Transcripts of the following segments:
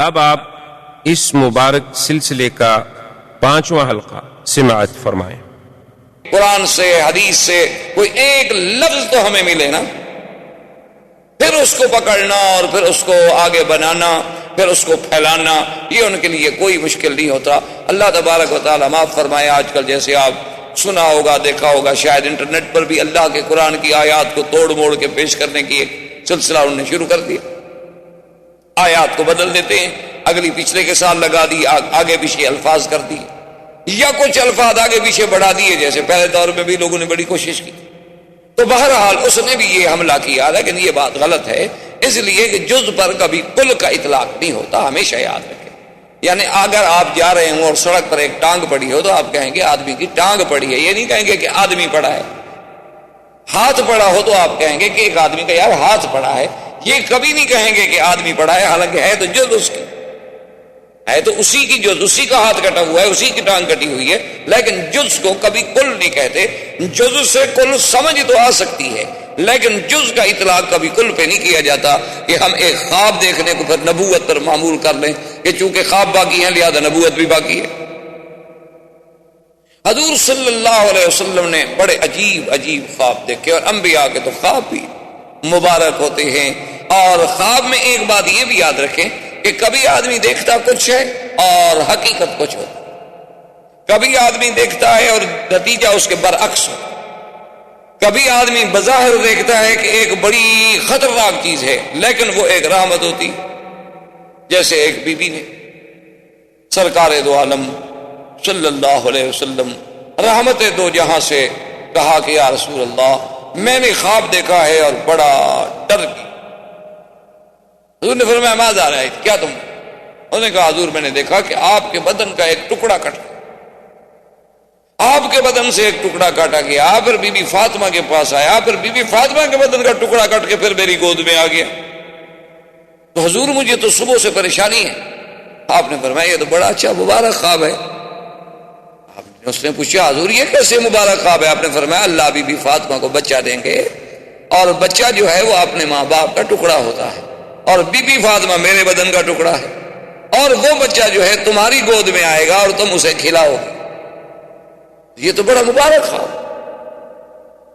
اب آپ اس مبارک سلسلے کا 5واں حلقہ سماعت فرمائیں۔ قرآن سے حدیث سے کوئی ایک لفظ تو ہمیں ملے نا، پھر اس کو پکڑنا اور پھر اس کو آگے بنانا، پھر اس کو پھیلانا، یہ ان کے لیے کوئی مشکل نہیں ہوتا۔ اللہ تبارک و تعالیٰ معاف فرمائے، آج کل جیسے آپ سنا ہوگا، دیکھا ہوگا، شاید انٹرنیٹ پر بھی اللہ کے قرآن کی آیات کو توڑ موڑ کے پیش کرنے کی ایک سلسلہ انہوں نے شروع کر دیا۔ آیات کو بدل دیتے ہیں، اگلی پچھلے کے ساتھ لگا دی، آگے پیچھے الفاظ کر دی، یا کچھ الفاظ آگے پیچھے بڑھا دیے، جیسے پہلے دور میں بھی لوگوں نے بڑی کوشش کی۔ تو بہرحال اس نے بھی یہ حملہ کیا، لیکن یہ بات غلط ہے، اس لیے کہ جز پر کبھی کل کا اطلاق نہیں ہوتا، ہمیشہ یاد رکھیں۔ یعنی اگر آپ جا رہے ہوں اور سڑک پر ایک ٹانگ پڑی ہو تو آپ کہیں گے آدمی کی ٹانگ پڑی ہے، یہ نہیں کہیں گے کہ آدمی پڑا ہے۔ ہاتھ پڑا ہو تو آپ کہیں گے کہ ایک آدمی کا یار ہاتھ پڑا ہے، یہ کبھی نہیں کہیں گے کہ آدمی پڑا ہے، حالانکہ ہے تو جز اس کی، ہے تو اسی کی جز، اسی کا ہاتھ کٹا ہوا ہے، اسی کی ٹانگ کٹی ہوئی ہے، لیکن جز کو کبھی کل نہیں کہتے۔ جز سے کل سمجھ تو آ سکتی ہے، لیکن جز کا اطلاق کبھی کل پہ نہیں کیا جاتا کہ ہم ایک خواب دیکھنے کو پھر نبوت پر معمول کر لیں کہ چونکہ خواب باقی ہیں لہذا نبوت بھی باقی ہے۔ حضور صلی اللہ علیہ وسلم نے بڑے عجیب عجیب خواب دیکھے، اور انبیاء کے تو خواب بھی مبارک ہوتے ہیں۔ اور خواب میں ایک بات یہ بھی یاد رکھیں کہ کبھی آدمی دیکھتا کچھ ہے اور حقیقت کچھ ہوتا، کبھی آدمی دیکھتا ہے اور نتیجہ اس کے برعکس ہو، کبھی آدمی بظاہر دیکھتا ہے کہ ایک بڑی خطرناک چیز ہے لیکن وہ ایک رحمت ہوتی، جیسے ایک بی بی نے سرکار دو عالم صلی اللہ علیہ وسلم رحمت دو جہاں سے کہا کہ یا رسول اللہ میں نے خواب دیکھا ہے اور بڑا ڈر گئی۔ حضور نے فرمایا ماذا رأیت، کیا تم؟ انہوں نے کہا حضور میں نے دیکھا کہ آپ کے بدن کا ایک ٹکڑا کٹا، آپ کے بدن سے ایک ٹکڑا کاٹا گیا، پھر بی بی فاطمہ کے پاس آیا، پھر بی بی فاطمہ کے بدن کا ٹکڑا کٹ کے پھر میری گود میں آ گیا، تو حضور مجھے تو صبح سے پریشانی ہے۔ آپ نے فرمایا یہ تو بڑا اچھا مبارک خواب ہے۔ اس نے پوچھا حضور یہ کیسے مبارک خواب ہے؟ آپ نے فرمایا اللہ بی بی فاطمہ کو بچہ دیں گے، اور بچہ جو ہے وہ اپنے ماں باپ کا ٹکڑا ہوتا ہے، اور بی بی فاطمہ میرے بدن کا ٹکڑا ہے، اور وہ بچہ جو ہے تمہاری گود میں آئے گا اور تم اسے کھلاؤ گے۔ یہ تو بڑا مبارک خواب۔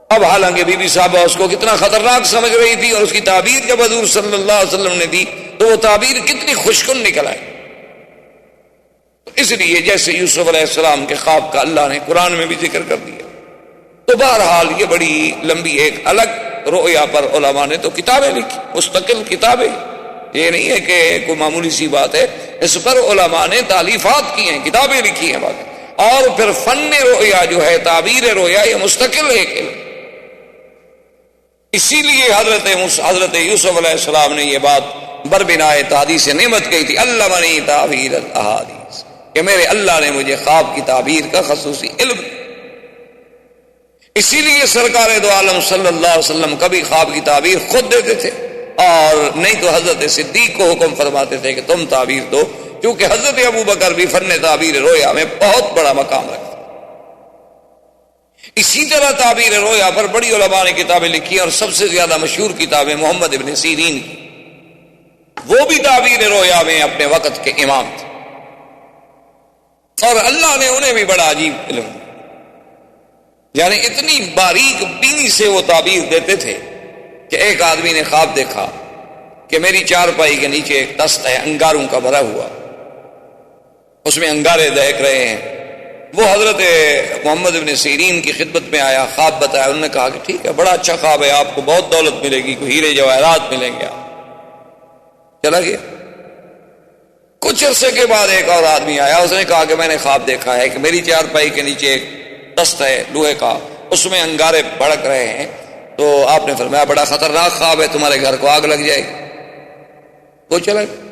اب حالانکہ بی بی صاحبہ اس کو کتنا خطرناک سمجھ رہی تھی، اور اس کی تعبیر جب حضور صلی اللہ علیہ وسلم نے دی تو وہ تعبیر کتنی خوشکن نکل آئی۔ اس لیے جیسے یوسف علیہ السلام کے خواب کا اللہ نے قرآن میں بھی ذکر کر دیا، تو بہرحال یہ بڑی لمبی ایک الگ رؤیا پر علماء نے تو کتابیں لکھی، مستقل کتابیں، یہ نہیں ہے کہ کوئی معمولی سی بات ہے، اس پر علماء نے تالیفات کی ہیں، کتابیں لکھی ہیں باقی۔ اور پھر فن رؤیا جو ہے، تعبیر رؤیا، یہ مستقل ہے کہ اسی لیے حضرت یوسف علیہ السلام نے یہ بات بربنائے تحدیث نعمت کہی تھی، علمنی تعبیر الاحادیث، کہ میرے اللہ نے مجھے خواب کی تعبیر کا خصوصی علم۔ اسی لیے سرکار دو عالم صلی اللہ علیہ وسلم کبھی خواب کی تعبیر خود دیتے تھے، اور نہیں تو حضرت صدیق کو حکم فرماتے تھے کہ تم تعبیر دو، کیونکہ حضرت ابو بکر بھی فن تعبیر رویا میں بہت بڑا مقام رکھتے۔ اسی طرح تعبیر رویا پر بڑی علماء نے کتابیں لکھی، اور سب سے زیادہ مشہور کتابیں محمد ابن سیرین کی، وہ بھی تعبیر رویا میں اپنے وقت کے امام تھے، اور اللہ نے انہیں بھی بڑا عجیب علم دیا، یعنی اتنی باریک بینی سے وہ تعبیر دیتے تھے کہ ایک آدمی نے خواب دیکھا کہ میری چارپائی کے نیچے ایک تست ہے انگاروں کا بھرا ہوا، اس میں انگارے دہک رہے ہیں۔ وہ حضرت محمد بن سیرین کی خدمت میں آیا، خواب بتایا، انہوں نے کہا کہ ٹھیک ہے بڑا اچھا خواب ہے، آپ کو بہت دولت ملے گی، کوئی ہیرے جواہرات ملیں گے۔ چلا گیا۔ کچھ عرصے کے بعد ایک اور آدمی آیا، اس نے کہا کہ میں نے خواب دیکھا ہے کہ میری چارپائی کے نیچے ایک دست ہے لوہے کا، اس میں انگارے بھڑک رہے ہیں۔ تو آپ نے فرمایا بڑا خطرناک خواب ہے، تمہارے گھر کو آگ لگ جائے گی۔ وہ چلا گیا۔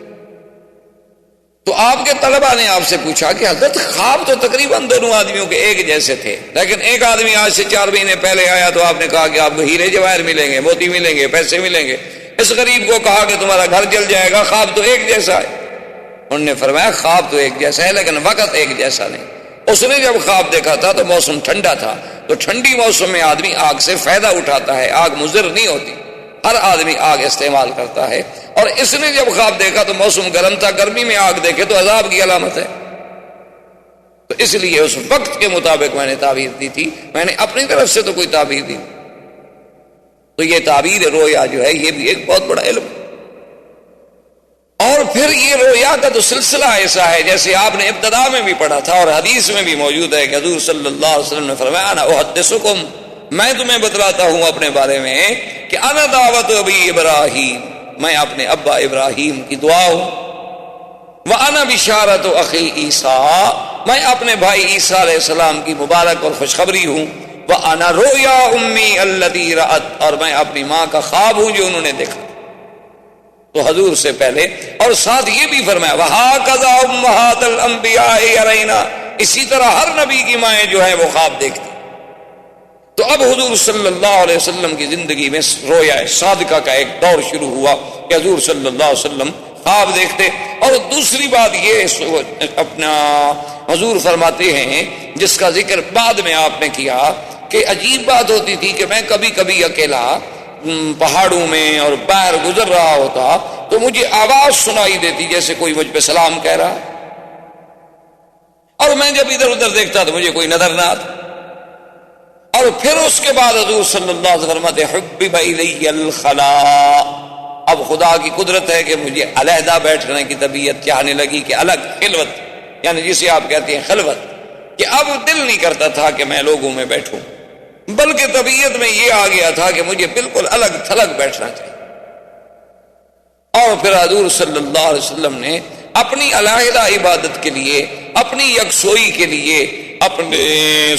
تو آپ کے طلبہ نے آپ سے پوچھا کہ حضرت خواب تو تقریباً دونوں آدمیوں کے ایک جیسے تھے، لیکن ایک آدمی آج سے 4 مہینے پہلے آیا تو آپ نے کہا کہ آپ کو ہیرے جواہر ملیں گے، موتی ملیں گے، پیسے ملیں گے۔ اس غریب کو کہا کہ تمہارا گھر جل جائے گا، خواب تو ایک جیسا ہے۔ انہوں نے فرمایا خواب تو ایک جیسا ہے لیکن وقت ایک جیسا نہیں۔ اس نے جب خواب دیکھا تھا تو موسم ٹھنڈا تھا، تو ٹھنڈی موسم میں آدمی آگ سے فائدہ اٹھاتا ہے، آگ مضر نہیں ہوتی، ہر آدمی آگ استعمال کرتا ہے، اور اس نے جب خواب دیکھا تو موسم گرم تھا، گرمی میں آگ دیکھے تو عذاب کی علامت ہے، تو اس لیے اس وقت کے مطابق میں نے تعبیر دی تھی، میں نے اپنی طرف سے تو کوئی تعبیر دی۔ تو یہ تعبیر رویا جو ہے یہ بھی ایک بہت بڑا علم، اور پھر یہ رویا کا تو سلسلہ ایسا ہے جیسے آپ نے ابتدا میں بھی پڑھا تھا اور حدیث میں بھی موجود ہے کہ حضور صلی اللہ علیہ وسلم نے فرمایا انا احدثکم، میں تمہیں بتلاتا ہوں اپنے بارے میں کہ انا دعوت ابی ابراہیم، میں اپنے ابا ابراہیم کی دعا ہوں، وانا بشارت اخی عیسیٰ، میں اپنے بھائی عیسیٰ علیہ السلام کی مبارک اور خوشخبری ہوں، وانا رؤیا امی الذی رأت، اور میں اپنی ماں کا خواب ہوں جو انہوں نے دیکھا۔ تو حضور سے پہلے اور ساتھ یہ بھی فرمایا وَهَكَذَا أُمَّهَاتُ الْأَنبِيَاءِ يَرَيْنَا، اسی طرح ہر نبی کی مائیں جو ہیں وہ خواب دیکھتی۔ تو اب حضور صلی اللہ علیہ وسلم کی زندگی میں رویا صادقہ کا ایک دور شروع ہوا کہ حضور صلی اللہ علیہ وسلم خواب دیکھتے۔ اور دوسری بات یہ اپنا حضور فرماتے ہیں جس کا ذکر بعد میں آپ نے کیا کہ عجیب بات ہوتی تھی کہ میں کبھی کبھی اکیلا پہاڑوں میں اور باہر گزر رہا ہوتا تو مجھے آواز سنائی دیتی جیسے کوئی مجھ پہ سلام کہہ رہا، اور میں جب ادھر ادھر دیکھتا تو مجھے کوئی نظر نہ آتا۔ اور پھر اس کے بعد حضور صلی اللہ علیہ وسلم فرماتے حبب الی الخلاء، اب خدا کی قدرت ہے کہ مجھے علیحدہ بیٹھنے کی طبیعت چاہنے لگی، کہ الگ خلوت، یعنی جسے آپ کہتے ہیں خلوت، کہ اب دل نہیں کرتا تھا کہ میں لوگوں میں بیٹھوں، بلکہ طبیعت میں یہ آ گیا تھا کہ مجھے بالکل الگ تھلگ بیٹھنا چاہیے۔ اور پھر حضور صلی اللہ علیہ وسلم نے اپنی علیحدہ عبادت کے لیے، اپنی یکسوئی کے لیے، اپنے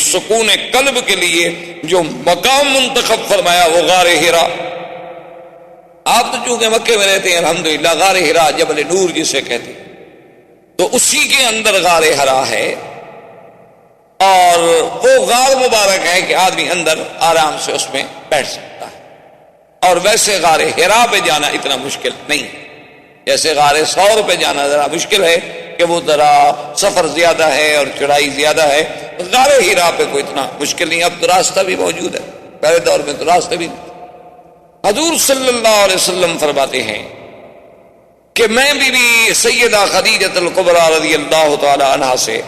سکون قلب کے لیے جو مقام منتخب فرمایا وہ غار حرا۔ آپ تو چونکہ مکے میں رہتے ہیں الحمدللہ، غار حرا جبل نور جسے کہتے ہیں، تو اسی کے اندر غار حرا ہے، اور وہ غار مبارک ہے کہ آدمی اندر آرام سے اس میں بیٹھ سکتا ہے، اور ویسے غار حرا پہ جانا اتنا مشکل نہیں ہے، جیسے غار ثور پہ جانا ذرا مشکل ہے کہ وہ ذرا سفر زیادہ ہے اور چڑھائی زیادہ ہے، غار حرا پہ کوئی اتنا مشکل نہیں، اب تو راستہ بھی موجود ہے، پہلے دور میں تو راستہ بھی نہیں۔ حضور صلی اللہ علیہ وسلم فرماتے ہیں کہ میں بھی سیدہ خدیجہ الکبریٰ رضی اللہ تعالی عنہا سے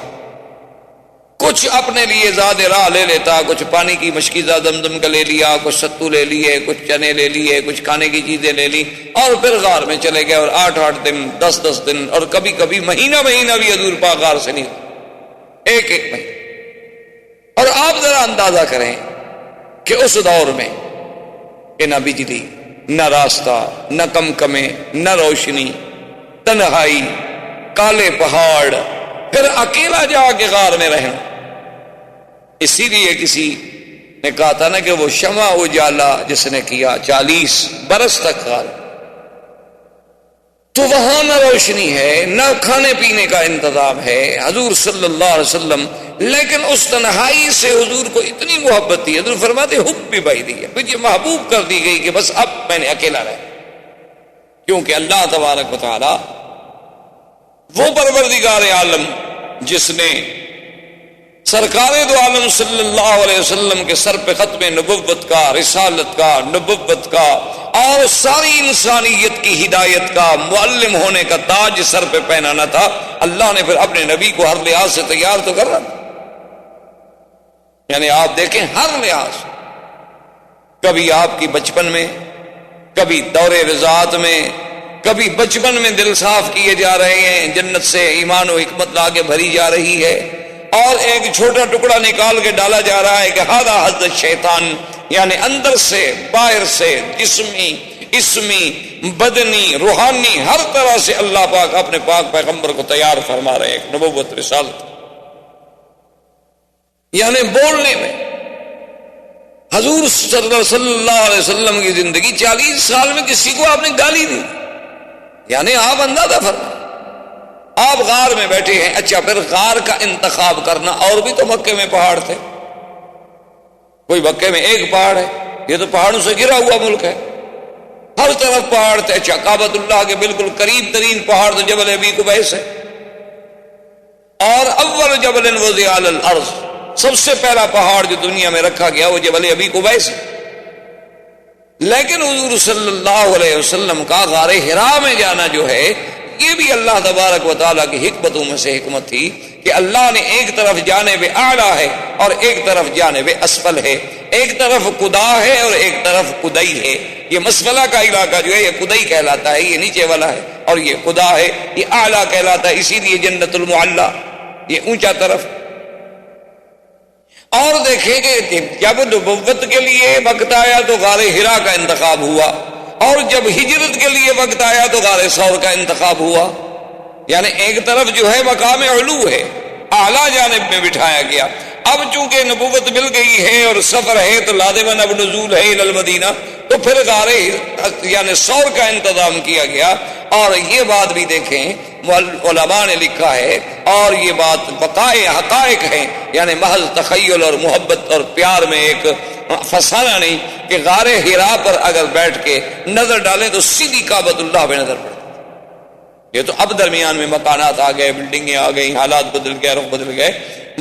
کچھ اپنے لیے زاد راہ لے لیتا، کچھ پانی کی مشکیزہ زمزم کا لے لیا، کچھ ستو لے لیے، کچھ چنے لے لیے، کچھ کھانے کی چیزیں لے لی، اور پھر غار میں چلے گئے، اور 8 دن 10 دن اور کبھی کبھی مہینہ بھی حضور پاک غار سے نہیں، ایک مہینہ۔ اور آپ ذرا اندازہ کریں کہ اس دور میں کہ نہ بجلی، نہ راستہ، نہ کمکمے، نہ روشنی، تنہائی، کالے پہاڑ، پھر اکیلا جا کے غار میں رہنا۔ اسی لیے کسی نے کہا تھا نا کہ وہ شمع اجالا جس نے کیا 40 برس تک غار، تو وہاں نہ روشنی ہے، نہ کھانے پینے کا انتظام ہے، حضور صلی اللہ علیہ وسلم، لیکن اس تنہائی سے حضور کو اتنی محبت تھی، حضور فرماتے حب بھی بھائی دی ہے، مجھے محبوب کر دی گئی کہ بس اب میں نے اکیلا رہا، کیونکہ اللہ تبارک و تعالی وہ پروردگار عالم جس نے سرکار دو عالم صلی اللہ علیہ وسلم کے سر پہ ختم نبوت کا، رسالت کا، نبوت کا اور ساری انسانیت کی ہدایت کا، معلم ہونے کا تاج سر پہ پہنانا تھا، اللہ نے پھر اپنے نبی کو ہر لحاظ سے تیار تو کر رہا تھا، یعنی آپ دیکھیں ہر لحاظ، کبھی آپ کی بچپن میں، کبھی دور رضاعت میں، کبھی بچپن میں دل صاف کیے جا رہے ہیں، جنت سے ایمان و حکمت لا کے بھری جا رہی ہے، اور ایک چھوٹا ٹکڑا نکال کے ڈالا جا رہا ہے کہ ہادہ حضرت شیطان، یعنی اندر سے باہر سے جسمی، اسمی، بدنی، روحانی، ہر طرح سے اللہ پاک اپنے پاک پیغمبر کو تیار فرما رہے ہیں نبوت رسالت، یعنی بولنے میں حضور صلی اللہ علیہ وسلم کی زندگی 40 سال میں کسی کو آپ نے گالی دی، یعنی آپ اندازہ فرما، آپ غار میں بیٹھے ہیں۔ اچھا، پھر غار کا انتخاب کرنا، اور بھی تو مکے میں پہاڑ تھے، کوئی مکے میں ایک پہاڑ ہے، یہ تو پہاڑوں سے گرا ہوا ملک ہے، ہر طرف پہاڑ تھے۔ اچھا، کعبۃ اللہ کے بالکل قریب ترین پہاڑ تو جبل ابی قبیس ہے، اور اول جبل وضع علی الارض، سب سے پہلا پہاڑ جو دنیا میں رکھا گیا وہ جبل ابی قبیس ہے۔ لیکن حضور صلی اللہ علیہ وسلم کا غار حرا میں جانا جو ہے یہ بھی اللہ تبارک و تعالیٰ کی حکمتوں میں سے حکمت تھی کہ اللہ نے ایک طرف جانب اعلیٰ ہے اور ایک طرف جانب اسفل ہے، ایک طرف قدا ہے اور ایک طرف قدئی ہے۔ یہ مسفلہ کا علاقہ جو ہے یہ قدئی کہلاتا ہے، یہ نیچے والا ہے، اور یہ قدا ہے، یہ اعلیٰ کہلاتا ہے، اسی لیے جنت المعلیٰ یہ اونچا طرف۔ اور دیکھیں کہ جب نبوت کے لیے وقت آیا تو غار حرا کا انتخاب ہوا، اور جب ہجرت کے لیے وقت آیا تو غار ثور کا انتخاب ہوا۔ یعنی ایک طرف جو ہے مقام علو ہے، اعلیٰ جانب میں بٹھایا گیا۔ اب چونکہ نبوت مل گئی ہے اور سفر ہے تو لازماً اب نزول ہے الی المدینہ، تو پھر غار یعنی ثور کا انتظام کیا گیا۔ اور یہ بات بھی دیکھیں علماء نے لکھا ہے، اور یہ بات بقائے حقائق ہیں، یعنی محض تخیل اور محبت اور پیار میں ایک فسانہ نہیں، کہ غار حرا پر اگر بیٹھ کے نظر ڈالیں تو سیدھی کعبۃ اللہ پہ نظر پڑتی۔ یہ تو اب درمیان میں مکانات آ گئے، بلڈنگیں آ گئی، حالات بدل گئے، رخ بدل گئے،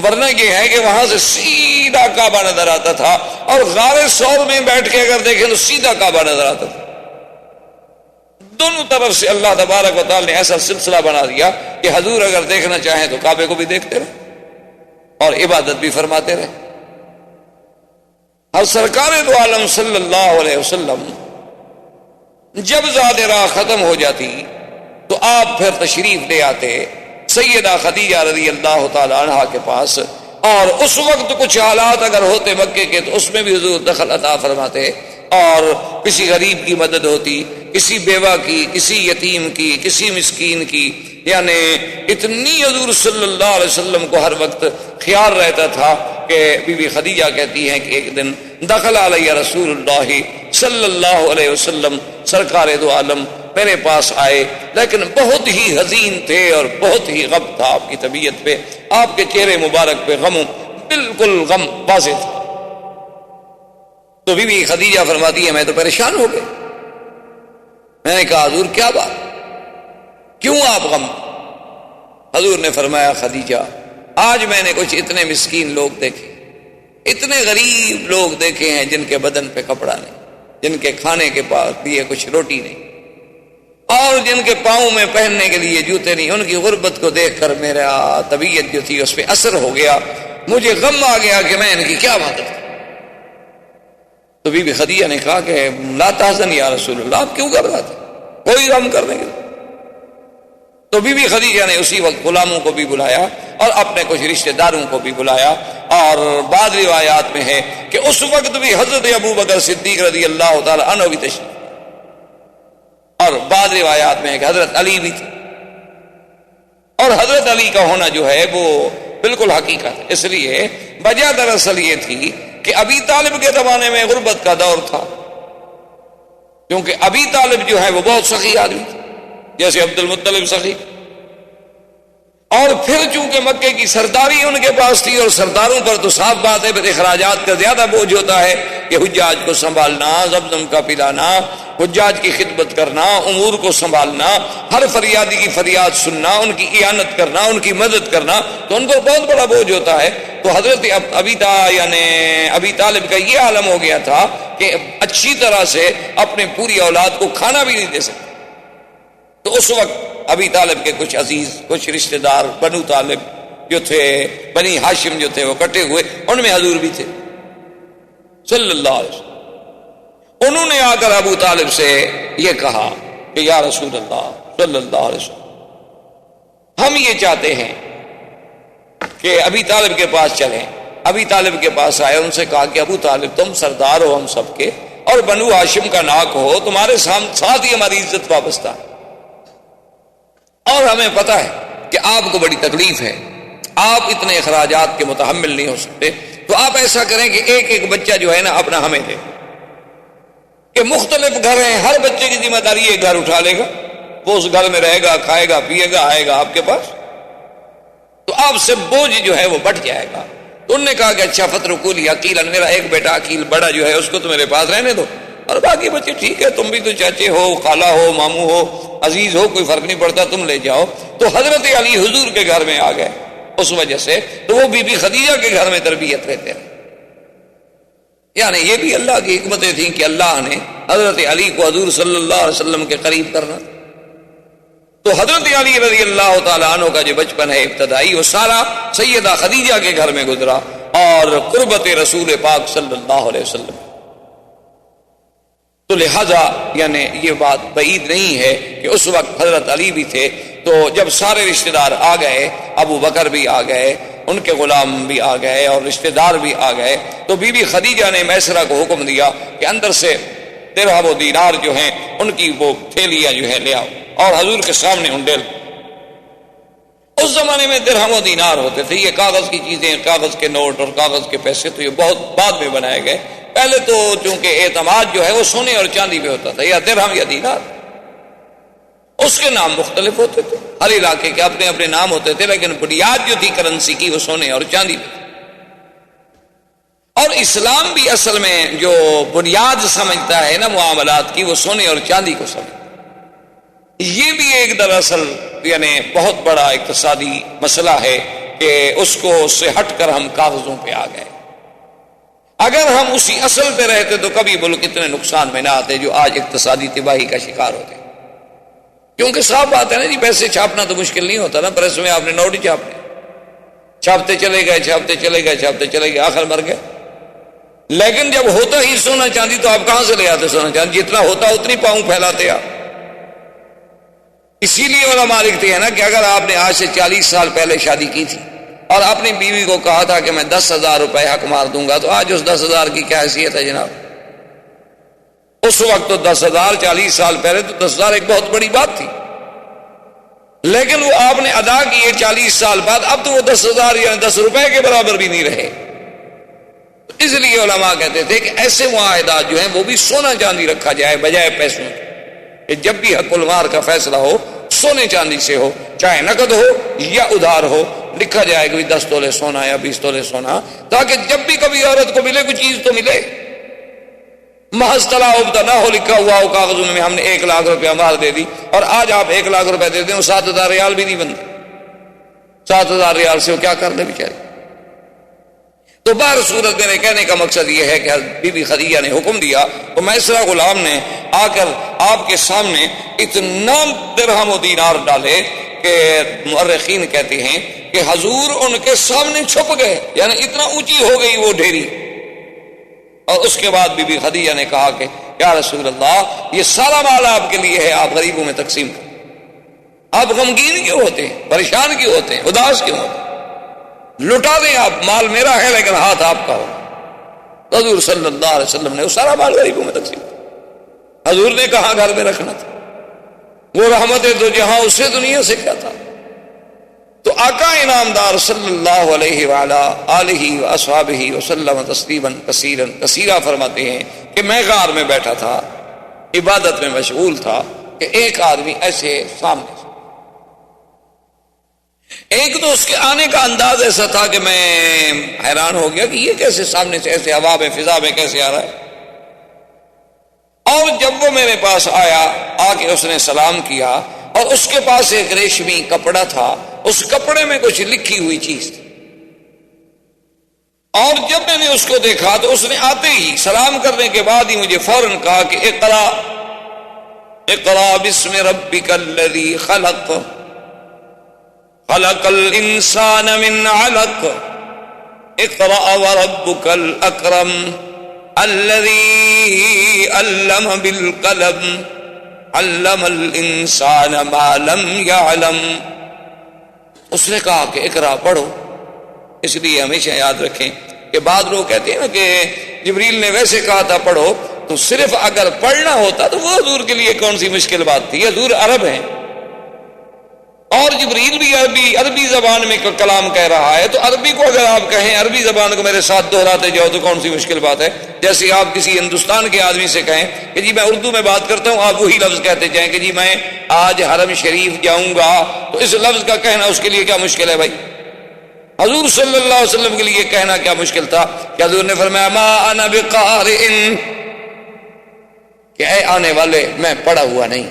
ورنہ یہ ہے کہ وہاں سے سیدھا کعبہ نظر آتا تھا، اور غار ثور میں بیٹھ کے اگر دیکھیں تو سیدھا کعبہ نظر آتا تھا۔ دونوں طرف سے اللہ تبارک و تعالی نے ایسا سلسلہ بنا دیا کہ حضور اگر دیکھنا چاہیں تو کعبے کو بھی دیکھتے رہے اور عبادت بھی فرماتے رہے۔ اور سرکار دو عالم صلی اللہ علیہ وسلم جب ذات راہ ختم ہو جاتی تو آپ پھر تشریف لے آتے سیدہ خدیجہ رضی اللہ تعالی عنہا کے پاس، اور اس وقت کچھ حالات اگر ہوتے مکے کے تو اس میں بھی حضور دخل عطا فرماتے، اور کسی غریب کی مدد ہوتی، کسی بیوہ کی، کسی یتیم کی، کسی مسکین کی، یعنی اتنی حضور صلی اللہ علیہ وسلم کو ہر وقت خیال رہتا تھا کہ بی بی خدیجہ کہتی ہیں کہ ایک دن دخل علیہ رسول اللہ صلی اللہ علیہ وسلم، سرکار دو عالم میرے پاس آئے، لیکن بہت ہی حزین تھے اور بہت ہی غم تھا آپ کی طبیعت پہ، آپ کے چہرے مبارک پہ غم، بالکل غم واضح تھا۔ تو بی بی خدیجہ فرماتی ہے میں تو پریشان ہو گئے، میں نے کہا حضور کیا بات، کیوں آپ غم؟ حضور نے فرمایا خدیجہ آج میں نے کچھ اتنے مسکین لوگ دیکھے، اتنے غریب لوگ دیکھے ہیں جن کے بدن پہ کپڑا نہیں، جن کے کھانے کے پاس لیے کچھ روٹی نہیں، اور جن کے پاؤں میں پہننے کے لیے جوتے نہیں۔ ان کی غربت کو دیکھ کر میرا طبیعت جو تھی اس پہ اثر ہو گیا، مجھے غم آ گیا کہ میں ان کی کیا مدد کروں۔ تو بی بی خدیجہ نے کہا کہ لا تحزن یا رسول اللہ، آپ کیوں گھبراتے، کوئی غم کرنے کے۔ تو بی بی خدیجہ نے اسی وقت غلاموں کو بھی بلایا اور اپنے کچھ رشتہ داروں کو بھی بلایا، اور بعض روایات میں ہے کہ اس وقت بھی حضرت ابوبکر صدیق رضی اللہ تعالی عنہ بھی تشریف، اور بعض روایات میں ہے کہ حضرت علی بھی تھے۔ اور حضرت علی کا ہونا جو ہے وہ بالکل حقیقت ہے، اس لیے وجہ دراصل یہ تھی کہ ابی طالب کے زمانے میں غربت کا دور تھا، کیونکہ ابی طالب جو ہے وہ بہت سخی آدمی تھے، جیسے عبد المطلب سخی، اور پھر چونکہ مکے کی سرداری ان کے پاس تھی، اور سرداروں پر تو صاف بات ہے پھر اخراجات کا زیادہ بوجھ ہوتا ہے کہ حجاج کو سنبھالنا، زمزم کا پلانا، حجاج کی خدمت کرنا، امور کو سنبھالنا، ہر فریادی کی فریاد سننا، ان کی اعانت کرنا، ان کی مدد کرنا، تو ان کو بہت بڑا بوجھ ہوتا ہے۔ تو حضرت ابی طالب کا یہ عالم ہو گیا تھا کہ اچھی طرح سے اپنی پوری اولاد کو کھانا بھی نہیں دے سکتے۔ تو اس وقت ابی طالب کے کچھ عزیز، کچھ رشتہ دار بنو طالب جو تھے، بنی ہاشم جو تھے وہ کٹے ہوئے، ان میں حضور بھی تھے صلی اللہ علیہ وسلم۔ انہوں نے آ کر ابو طالب سے یہ کہا کہ یا رسول اللہ صلی اللہ علیہ وسلم، ہم یہ چاہتے ہیں کہ ابی طالب کے پاس چلیں۔ ابی طالب کے پاس آئے، ان سے کہا کہ ابو طالب تم سردار ہو ہم سب کے، اور بنو ہاشم کا ناک ہو، تمہارے ساتھ ہی ہماری عزت وابستہ ہے، اور ہمیں پتہ ہے کہ آپ کو بڑی تکلیف ہے، آپ اتنے اخراجات کے متحمل نہیں ہو سکتے، تو آپ ایسا کریں کہ ایک ایک بچہ جو ہے نا اپنا ہمیں دے، کہ مختلف گھر ہیں، ہر بچے کی ذمہ داری ایک گھر اٹھا لے گا، وہ اس گھر میں رہے گا، کھائے گا، پیے گا، آئے گا آپ کے پاس، تو آپ سے بوجھ جو ہے وہ بڑھ جائے گا۔ تو انہوں نے کہا کہ اچھا فترکولی عقیلا، میرا ایک بیٹا عقیل بڑا جو ہے اس کو تو میرے پاس رہنے دو، اور باقی بچے ٹھیک ہے، تم بھی تو چاچے ہو، خالہ ہو، ماموں ہو، عزیز ہو، کوئی فرق نہیں پڑتا، تم لے جاؤ۔ تو حضرت علی حضور کے گھر میں آ گئے، اس وجہ سے تو وہ بی بی خدیجہ کے گھر میں تربیت رہتے ہیں۔ یعنی یہ بھی اللہ کی حکمتیں تھیں کہ اللہ نے حضرت علی کو حضور صلی اللہ علیہ وسلم کے قریب کرنا. تو حضرت علی رضی اللہ تعالیٰ عنہ کا جو بچپن ہے ابتدائی، وہ سارا سیدہ خدیجہ کے گھر میں گزرا اور قربت رسول پاک صلی اللہ علیہ وسلم. تو لہذا یعنی یہ بات بعید نہیں ہے کہ اس وقت حضرت علی بھی تھے، تو جب سارے رشتہ دار آ گئے، ابو بکر بھی آ گئے، ان کے غلام بھی آ گئے اور رشتہ دار بھی آ گئے، تو بی بی خدیجہ نے میسرہ کو حکم دیا کہ اندر سے درہم و دینار جو ہیں ان کی وہ تھیلیاں جو ہیں لے آؤ اور حضور کے سامنے انڈیل. اس زمانے میں درہم و دینار ہوتے تھے، یہ کاغذ کی چیزیں، کاغذ کے نوٹ اور کاغذ کے پیسے تو یہ بہت بعد میں بنائے گئے. پہلے تو چونکہ اعتماد جو ہے وہ سونے اور چاندی پہ ہوتا تھا، یا درہم یا دینار. اس کے نام مختلف ہوتے تھے، ہر علاقے کے اپنے اپنے نام ہوتے تھے، لیکن بنیاد جو تھی کرنسی کی وہ سونے اور چاندی پہ. اور اسلام بھی اصل میں جو بنیاد سمجھتا ہے نا معاملات کی، وہ سونے اور چاندی کو سمجھتا ہے. یہ بھی ایک دراصل یعنی بہت بڑا اقتصادی مسئلہ ہے کہ اس کو اس سے ہٹ کر ہم کاغذوں پہ آ گئے. اگر ہم اسی اصل پہ رہتے تو کبھی ملک اتنے نقصان میں نہ آتے جو آج اقتصادی تباہی کا شکار ہوتے. کیونکہ صاف بات ہے نا جی، پیسے چھاپنا تو مشکل نہیں ہوتا نا، پریس میں آپ نے نوٹ ہی چھاپنے، چھاپتے چلے گئے چھاپتے چلے گئے چھاپتے چلے گئے، آخر مر گئے. لیکن جب ہوتا ہی سونا چاندی تو آپ کہاں سے لے آتے سونا چاندی؟ جتنا ہوتا اتنی پاؤں پھیلاتے آپ. اسی لیے علماء لکھتے ہیں نا کہ اگر آپ نے آج سے 40 سال پہلے شادی کی تھی اور اپنی بیوی کو کہا تھا کہ میں 10,000 روپے حق مار دوں گا، تو آج اس 10,000 کی کیا حیثیت ہے جناب؟ اس وقت تو 10,000 40 سال پہلے تو 10,000 ایک بہت بڑی بات تھی، لیکن وہ آپ نے ادا کیے 40 سال بعد، اب تو وہ 10,000 یعنی 10 روپے کے برابر بھی نہیں رہے. اس لیے علماء کہتے تھے کہ ایسے معاہدات جو ہیں وہ بھی سونا چاندی رکھا جائے بجائے پیسوں کے. جب بھی حق المار کا فیصلہ ہو سونے چاندی سے ہو، چاہے نقد ہو یا ادھار ہو، لکھا جائے کہ 10 تولے سونا یا 20 تولے سونا، تاکہ جب بھی کبھی عورت کو ملے کوئی چیز تو ملے. محض تلاوب نہ ہو لکھا ہوا ہو کاغذوں میں ہم نے 1 لاکھ روپیہ مہر دے دی، اور آج آپ 1 لاکھ روپے دے دیں وہ 7,000 ریال بھی نہیں بنتے. 7,000 ریال سے وہ کیا کر لے بیچارے. تو بہر صورت میرے کہنے کا مقصد یہ ہے کہ بی بی خدیجہ نے حکم دیا تو میسرہ غلام نے آ کر آپ کے سامنے اتنا درہم و دینار ڈالے کہ مورخین کہتے ہیں کہ حضور ان کے سامنے چھپ گئے، یعنی اتنا اونچی ہو گئی وہ ڈھیری. اور اس کے بعد بی بی خدیجہ نے کہا کہ یا رسول اللہ، یہ سارا مال آپ کے لیے ہے، آپ غریبوں میں تقسیم کریں. آپ غمگین کیوں ہوتے ہیں، پریشان کیوں ہوتے ہیں، اداس کیوں ہوتے ہیں؟ لٹا دیں آپ، مال میرا ہے لیکن ہاتھ آپ کا ہو. حضور صلی اللہ علیہ وسلم نے وہ سارا مال غریبوں میں تقسیم کیا. حضور نے کہاں گھر میں رکھنا تھا، وہ رحمت دو جہاں اسے دنیا سے کیا تھا. تو آقا انعامدار صلی اللہ علیہ وعلا آلہ واصحابہ وسلم تسلیما کثیرا کثیرا فرماتے ہیں کہ میں غار میں بیٹھا تھا، عبادت میں مشغول تھا، کہ ایک آدمی ایسے سامنے، ایک تو اس کے آنے کا انداز ایسا تھا کہ میں حیران ہو گیا کہ یہ کیسے سامنے سے ایسے ہوا میں فضا میں کیسے آ رہا ہے. اور جب وہ میرے پاس آیا، آ کے اس نے سلام کیا، اور اس کے پاس ایک ریشمی کپڑا تھا، اس کپڑے میں کچھ لکھی ہوئی چیز تھی. اور جب میں نے اس کو دیکھا تو اس نے آتے ہی سلام کرنے کے بعد ہی مجھے فوراً کہا کہ اقرا اقرا بسم ربک الذی خلق خلق الانسان من علق اقرأ وربك الاکرم الذي علم بالقلم علم الانسان ما لم يعلم. اس نے کہا کہ اقرا پڑھو. اس لیے ہمیشہ یاد رکھیں کہ بعض لوگ کہتے ہیں نا کہ جبریل نے ویسے کہا تھا پڑھو، تو صرف اگر پڑھنا ہوتا تو وہ حضور کے لیے کون سی مشکل بات تھی. حضور عرب ہیں اور جبریل بھی عربی زبان میں کلام کہہ رہا ہے، تو عربی کو اگر آپ کہیں، عربی زبان کو میرے ساتھ دہراتے جاؤ تو کون سی مشکل بات ہے. جیسے آپ کسی ہندوستان کے آدمی سے کہیں کہ جی میں اردو میں بات کرتا ہوں، آپ وہی لفظ کہتے جائیں کہ جی میں آج حرم شریف جاؤں گا، تو اس لفظ کا کہنا اس کے لیے کیا مشکل ہے بھائی؟ حضور صلی اللہ علیہ وسلم کے لیے کہنا کیا مشکل تھا کہ حضور نے فرمایا ما انا بقارئ، کہ اے آنے والے میں پڑھا ہوا نہیں.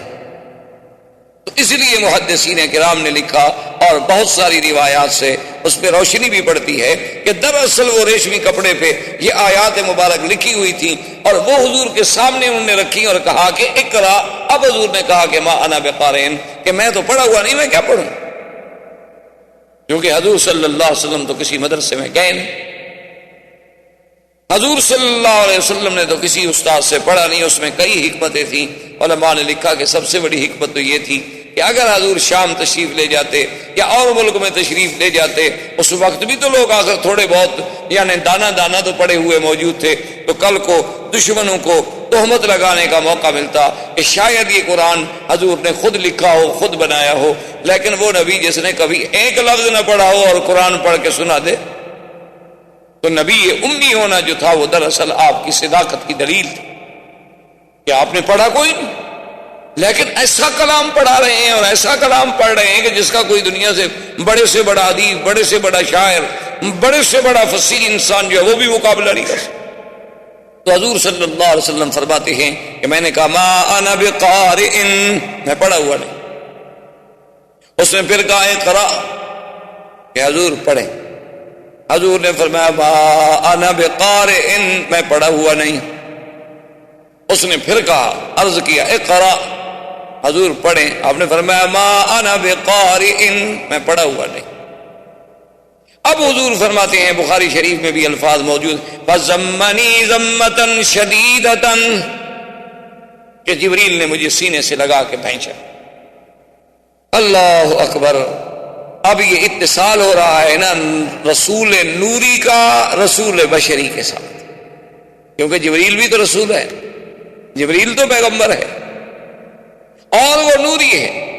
تو اس لیے محدثین کرام نے لکھا اور بہت ساری روایات سے اس پہ روشنی بھی پڑتی ہے کہ دراصل وہ ریشمی کپڑے پہ یہ آیات مبارک لکھی ہوئی تھی اور وہ حضور کے سامنے انہوں نے رکھی اور کہا کہ اقرا. اب حضور نے کہا کہ ما انا بقارئ، کہ میں تو پڑھا ہوا نہیں، میں کیا پڑھوں، کیونکہ حضور صلی اللہ علیہ وسلم تو کسی مدرسے میں گئے نہیں، حضور صلی اللہ علیہ وسلم نے تو کسی استاد سے پڑھا نہیں. اس میں کئی حکمتیں تھیں. علماء نے لکھا کہ سب سے بڑی حکمت تو یہ تھی کہ اگر حضور شام تشریف لے جاتے یا اور ملک میں تشریف لے جاتے، اس وقت بھی تو لوگ آخر تھوڑے بہت یعنی دانا دانا تو پڑے ہوئے موجود تھے، تو کل کو دشمنوں کو تہمت لگانے کا موقع ملتا کہ شاید یہ قرآن حضور نے خود لکھا ہو، خود بنایا ہو. لیکن وہ نبی جس نے کبھی ایک لفظ نہ پڑھا ہو اور قرآن پڑھ کے سنا دے، تو نبی امی ہونا جو تھا وہ دراصل آپ کی صداقت کی دلیل تھی کہ آپ نے پڑھا کوئی نہیں، لیکن ایسا کلام پڑھا رہے ہیں اور ایسا کلام پڑھ رہے ہیں کہ جس کا کوئی دنیا سے بڑا ادیب، بڑے سے بڑا شاعر، بڑے سے بڑا فصیح انسان جو ہے وہ بھی مقابلہ نہیں کر سکتا. تو حضور صلی اللہ علیہ وسلم فرماتے ہیں کہ میں نے کہا ما انا بقارئ، میں پڑھا ہوا نہیں. اس نے پھر کہا اقرا، کہ حضور پڑھیں. حضور نے فرمایا ما انا بقارئ، میں پڑھا ہوا نہیں. اس نے پھر کہا، عرض کیا اقرا، حضور پڑھیں. آپ نے فرمایا ما انا بقارئ، میں پڑھا ہوا نہیں. اب حضور فرماتے ہیں، بخاری شریف میں بھی الفاظ موجود، فَزَمَّنِي زَمَّةً شَدِيدَةً، کہ جبریل نے مجھے سینے سے لگا کے پھینچا. اللہ اکبر. اب یہ اتصال ہو رہا ہے نا رسول نوری کا رسول بشری کے ساتھ، کیونکہ جبریل بھی تو رسول ہے، جبریل تو پیغمبر ہے اور وہ نوری ہے.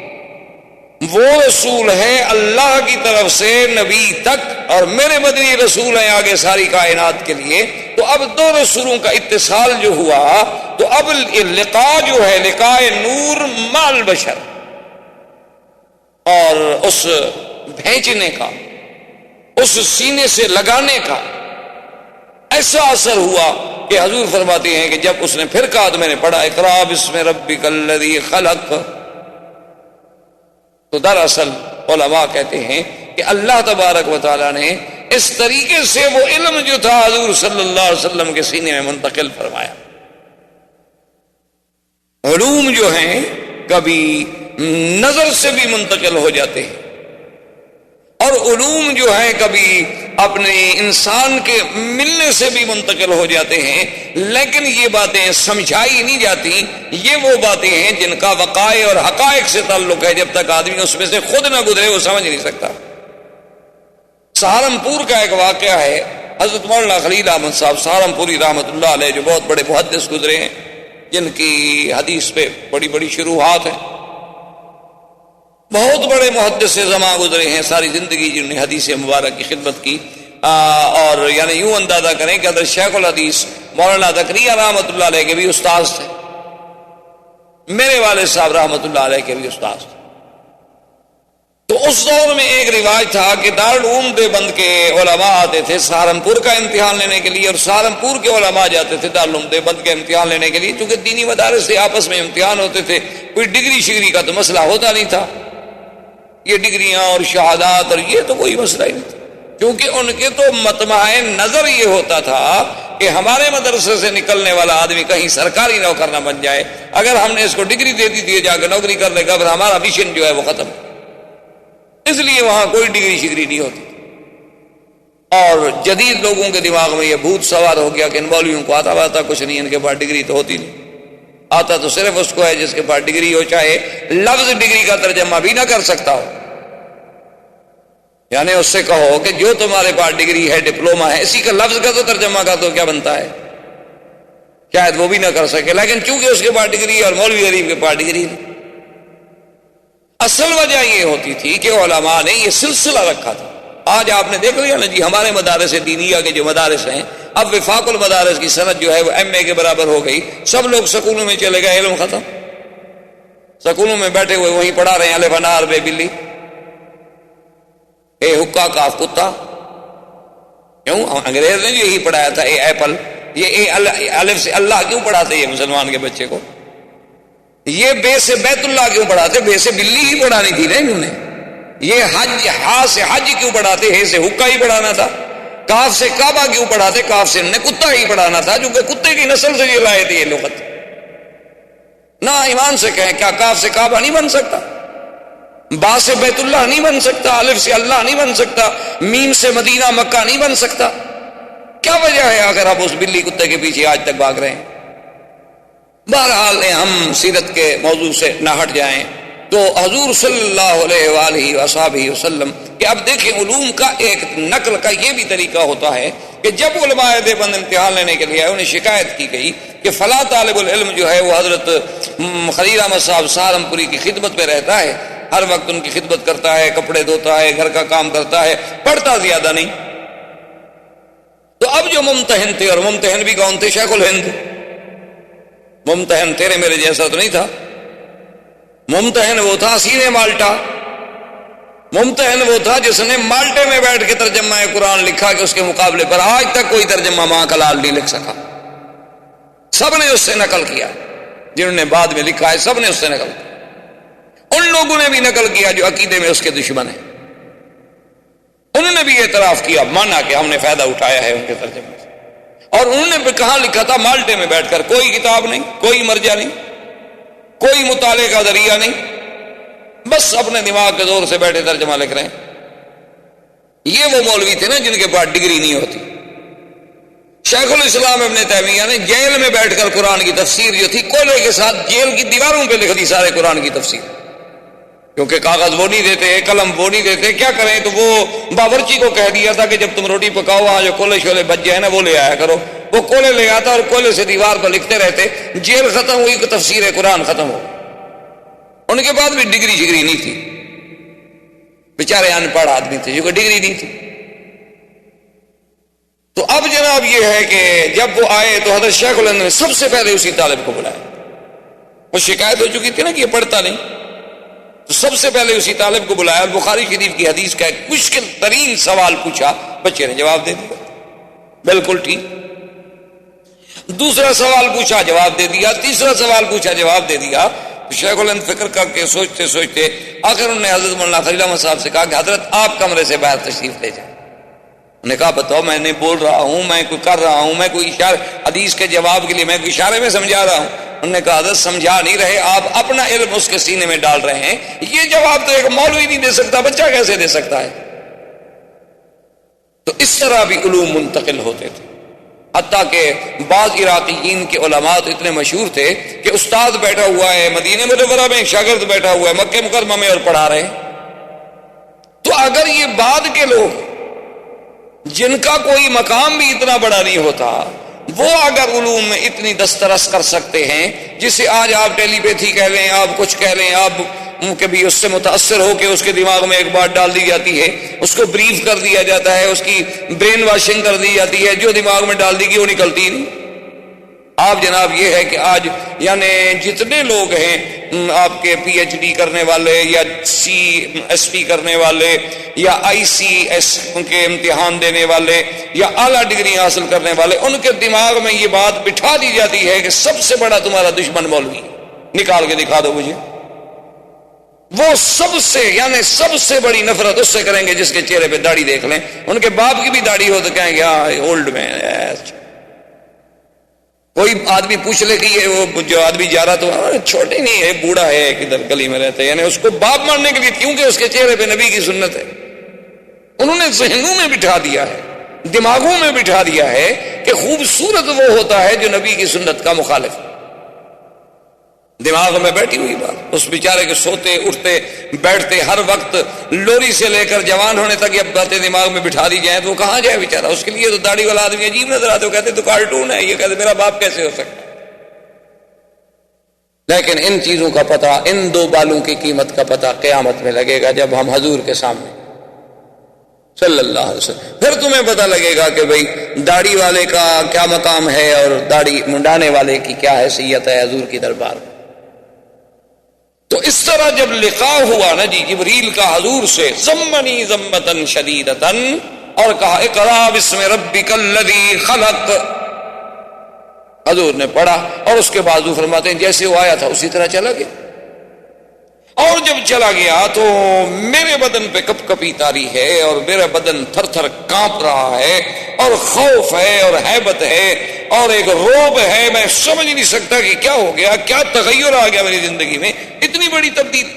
وہ رسول ہے اللہ کی طرف سے نبی تک، اور میرے مدنی رسول ہیں آگے ساری کائنات کے لیے. تو اب دو رسولوں کا اتصال جو ہوا، تو اب لقاء جو ہے لقاء نور مال بشر، اور اس بھیجنے کا، اس سینے سے لگانے کا ایسا اثر ہوا کہ حضور فرماتے ہیں کہ جب اس نے پھر کہا تو میں نے پڑھا اقرا بسم ربک الذی خلق. تو دراصل علماء کہتے ہیں کہ اللہ تبارک و تعالیٰ نے اس طریقے سے وہ علم جو تھا حضور صلی اللہ علیہ وسلم کے سینے میں منتقل فرمایا. علوم جو ہیں کبھی نظر سے بھی منتقل ہو جاتے ہیں، اور علوم جو ہیں کبھی اپنے انسان کے ملنے سے بھی منتقل ہو جاتے ہیں. لیکن یہ باتیں سمجھائی نہیں جاتی. یہ وہ باتیں ہیں جن کا وقائع اور حقائق سے تعلق ہے. جب تک آدمی اس میں سے خود نہ گزرے وہ سمجھ نہیں سکتا. سہارنپور کا ایک واقعہ ہے، حضرت مولانا خلیل احمد صاحب سہارنپوری رحمۃ اللہ علیہ، جو بہت بڑے محدث گزرے ہیں، جن کی حدیث پہ بڑی بڑی شروحات ہیں، بہت بڑے محدث زماں گزرے ہیں، ساری زندگی جنہوں نے حدیث مبارک کی خدمت کی. اور یعنی یوں اندازہ کریں کہ حضرت شیخ الحدیث مولانا زکریا رحمۃ اللہ علیہ کے بھی استاذ تھے، میرے والد صاحب رحمۃ اللہ علیہ کے بھی استاذ تھے. تو اس دور میں ایک رواج تھا کہ دارالعلوم دیوبند کے علماء آتے تھے سہارنپور کا امتحان لینے کے لیے، اور سہارنپور کے علماء جاتے تھے دارالعلوم دیوبند کے امتحان لینے کے لیے. چونکہ دینی مدارس سے آپس میں امتحان ہوتے تھے، کوئی ڈگری شگری کا تو مسئلہ ہوتا نہیں تھا. یہ ڈگریاں اور شہادات اور یہ تو کوئی مسئلہ ہی نہیں تھا، کیونکہ ان کے تو مطمع نظر یہ ہوتا تھا کہ ہمارے مدرسے سے نکلنے والا آدمی کہیں سرکاری نوکر نہ بن جائے. اگر ہم نے اس کو ڈگری دے دی تھی جا کے نوکری کر لے گا، پھر ہمارا مشن جو ہے وہ ختم. اس لیے وہاں کوئی ڈگری شگری نہیں ہوتی. اور جدید لوگوں کے دماغ میں یہ بھوت سوار ہو گیا کہ ان مولویوں کو آتا واتا کچھ نہیں، ان کے پاس ڈگری تو ہوتی نہیں. آتا تو صرف اس کو ہے جس کے پاس ڈگری ہو، چاہے لفظ ڈگری کا ترجمہ بھی نہ کر سکتا ہو. یعنی اس سے کہو کہ جو تمہارے پاس ڈگری ہے، ڈپلوما ہے، اسی کا لفظ کا تو ترجمہ کا تو کیا بنتا ہے، شاید وہ بھی نہ کر سکے. لیکن چونکہ اس کے پاس ڈگری ہے اور مولوی غریب کے پاس ڈگری نہیں. اصل وجہ یہ ہوتی تھی کہ علماء نے یہ سلسلہ رکھا تھا. آج آپ نے دیکھ لیا نا جی، ہمارے مدارس دینیہ کے جو مدارس ہیں، اب وفاق المدارس کی سند جو ہے وہ ایم اے کے برابر ہو گئی. سب لوگ سکولوں میں چلے گئے، علم ختم. سکولوں میں بیٹھے ہوئے وہیں پڑھا رہے ہیں الف انار بے بلی، اے حکا کاف کتا. کیوں؟ انگریز نے جو یہی پڑھایا تھا، اے ایپل. یہ اے الف سے اللہ کیوں پڑھاتے یہ مسلمان کے بچے کو؟ یہ بے سے بیت اللہ کیوں پڑھاتے؟ بے سے بلی ہی پڑھانی تھی نا انہوں نے. یہ حج، ہا سے حج کیوں پڑھاتے؟ ہے سے حکا ہی پڑھانا تھا. کاف سے کعبہ کیوں پڑھاتے؟ کاف سے انہوں نے کتا ہی پڑھانا تھا، جو کہ کتے کی نسل سے یہ لائے تھے یہ لغت. نہ ایمان سے کہیں کیا کاف سے کعبہ نہیں بن سکتا؟ با سے بیت اللہ نہیں بن سکتا؟ الف سے اللہ نہیں بن سکتا؟ میم سے مدینہ مکہ نہیں بن سکتا؟ کیا وجہ ہے اگر آپ اس بلی کتے کے پیچھے آج تک بھاگ رہے ہیں؟ بہرحال ہم سیرت کے موضوع سے نہ ہٹ جائیں تو حضور صلی اللہ علیہ وآلہ وصحبہ وسلم کہ اب دیکھیں علوم کا ایک نقل کا یہ بھی طریقہ ہوتا ہے کہ جب علماء دیوبند امتحان لینے کے لیے آئے انہیں شکایت کی گئی کہ فلاں طالب العلم جو ہے وہ حضرت خلیل احمد صاحب سہارنپوری کی خدمت میں رہتا ہے، ہر وقت ان کی خدمت کرتا ہے، کپڑے دھوتا ہے، گھر کا کام کرتا ہے، پڑھتا زیادہ نہیں. تو اب جو ممتحن تھے، اور ممتحن بھی کون تھے؟ شیخ الہند. ممتحن تیرے میرے جیسا تو نہیں تھا، ممتحن وہ تھا سینے مالٹا. ممتحن وہ تھا جس نے مالٹے میں بیٹھ کے ترجمہ قرآن لکھا کہ اس کے مقابلے پر آج تک کوئی ترجمہ ماں کا لال نہیں لکھ سکا. سب نے اس سے نقل کیا، جنہوں نے بعد میں لکھا ہے سب نے اس سے نقل کیا. ان لوگوں نے بھی نقل کیا جو عقیدے میں اس کے دشمن ہیں، انہوں نے بھی اعتراف کیا، مانا کہ ہم نے فائدہ اٹھایا ہے ان کے ترجمے سے. اور انہوں نے بھی کہاں لکھا تھا؟ مالٹے میں بیٹھ کر، کوئی کتاب نہیں، کوئی مرجع نہیں، کوئی مطالعے کا ذریعہ نہیں، بس اپنے دماغ کے زور سے بیٹھے ترجمہ لکھ رہے ہیں. یہ وہ مولوی تھے نا جن کے پاس ڈگری نہیں ہوتی. شیخ الاسلام ابن تیمیہ نے جیل میں بیٹھ کر قرآن کی تفسیر جو تھی کولے کے ساتھ جیل کی دیواروں پہ لکھ دی سارے قرآن کی تفسیر، کیونکہ کاغذ وہ نہیں دیتے، قلم وہ نہیں دیتے. کیا کریں؟ تو وہ باورچی کو کہہ دیا تھا کہ جب تم روٹی پکاؤ وہاں جو کولے شولے بچ جائے نا وہ لے آیا کرو. وہ کولے لے آتا اور کولے سے دیوار پر لکھتے رہتے. جیل ختم ہوئی کہ تفسیر قرآن ختم ہو. ان کے بعد بھی ڈگری شگری نہیں تھی، بیچارے ان پڑھ آدمی تھے جو کہ ڈگری نہیں تھی. تو اب جناب یہ ہے کہ جب وہ آئے تو حضرت شیخ الہند نے سب سے پہلے اسی طالب کو بلایا. وہ شکایت ہو چکی تھی نا کہ یہ پڑھتا نہیں، تو سب سے پہلے اسی طالب کو بلایا. بخاری شریف کی حدیث کا ایک مشکل ترین سوال پوچھا، بچے نے جواب دے دیا، بالکل ٹھیک. دوسرا سوال پوچھا، جواب دے دیا. تیسرا سوال پوچھا، جواب دے دیا. شیخ الہند فکر کر کے سوچتے سوچتے آخر انہوں نے حضرت مولانا خلیل احمد صاحب سے کہا کہ حضرت آپ کمرے سے باہر تشریف لے جائیں. انہوں نے کہا بتاؤ، میں نہیں بول رہا ہوں، میں کوئی کر رہا ہوں، میں کوئی اشارے حدیث کے جواب کے لیے میں کوئی اشارے میں سمجھا رہا ہوں. انہوں نے کہا حضرت سمجھا نہیں رہے، آپ اپنا علم اس کے سینے میں ڈال رہے ہیں. یہ جواب تو ایک مولوی نہیں دے سکتا، بچہ کیسے دے سکتا ہے؟ تو اس طرح بھی علوم منتقل ہوتے تھے. حتیٰ کہ بعض عراقیین کے علماء تو اتنے مشہور تھے کہ استاد بیٹھا ہوا ہے مدینہ منورہ میں، شاگرد بیٹھا ہوا ہے مکہ مکرمہ میں اور پڑھا رہے ہیں. تو اگر یہ بعد کے لوگ جن کا کوئی مقام بھی اتنا بڑا نہیں ہوتا، وہ اگر علوم میں اتنی دسترس کر سکتے ہیں، جسے آج آپ ٹیلی پیتھی کہہ لیں، آپ کچھ کہہ لیں، آپ کبھی اس سے متاثر ہو کے اس کے دماغ میں ایک بات ڈال دی جاتی ہے، اس کو بریف کر دیا جاتا ہے، اس کی برین واشنگ کر دی جاتی ہے، جو دماغ میں ڈال دی گئی وہ نکلتی نہیں. آپ جناب یہ ہے کہ آج یعنی جتنے لوگ ہیں آپ کے پی ایچ ڈی کرنے والے یا سی ایس پی کرنے والے یا آئی سی ایس کے امتحان دینے والے یا اعلیٰ ڈگری حاصل کرنے والے، ان کے دماغ میں یہ بات بٹھا دی جاتی ہے کہ سب سے بڑا تمہارا دشمن مولوی، نکال کے دکھا دو مجھے. وہ سب سے یعنی سب سے بڑی نفرت اس سے کریں گے جس کے چہرے پہ داڑھی دیکھ لیں. ان کے باپ کی بھی داڑھی ہو تو کہیں گے ہاں اولڈ مین. کوئی آدمی پوچھ لے کہ یہ وہ جو آدمی جا رہا تو چھوٹے نہیں ہے، بوڑھا ہے، کدھر گلی میں رہتا ہے، یعنی اس کو باپ ماننے کے لیے، کیونکہ اس کے چہرے پہ نبی کی سنت ہے. انہوں نے ذہنوں میں بٹھا دیا ہے، دماغوں میں بٹھا دیا ہے کہ خوبصورت وہ ہوتا ہے جو نبی کی سنت کا مخالف. دماغ میں بیٹھی ہوئی بات. اس بیچارے کے سوتے اٹھتے بیٹھتے ہر وقت لوری سے لے کر جوان ہونے تک یہ باتیں دماغ میں بٹھا دی جائیں تو وہ کہاں جائے بیچارہ. اس کے لیے تو داڑھی والا آدمی عجیب نظر آتے، وہ کہتے تو کارٹون ہے، یہ کہتے میرا باپ کیسے ہو سکتا. لیکن ان چیزوں کا پتہ، ان دو بالوں کی قیمت کا پتہ قیامت میں لگے گا جب ہم حضور کے سامنے صلی اللہ علیہ وسلم. پھر تمہیں پتہ لگے گا کہ بھئی داڑھی والے کا کیا مقام ہے اور داڑھی منڈانے والے کی کیا حیثیت ہے حضور کی دربار میں. تو اس طرح جب لقاء ہوا نا جی جبریل کا حضور سے، ضمنی ضمۃ شدیدۃ، اور کہا اقرا بسم ربک الذی خلق. حضور نے پڑھا اور اس کے بعد حضور فرماتے ہیں جیسے وہ آیا تھا اسی طرح چلا گیا. اور جب چلا گیا تو میرے بدن پہ کپ کپی تاری ہے اور میرا بدن تھر تھر کانپ رہا ہے اور خوف ہے اور ہیبت ہے اور ایک روب ہے. میں سمجھ نہیں سکتا کہ کیا ہو گیا, کیا تغیر آ گیا میری زندگی میں, اتنی بڑی تبدیلی.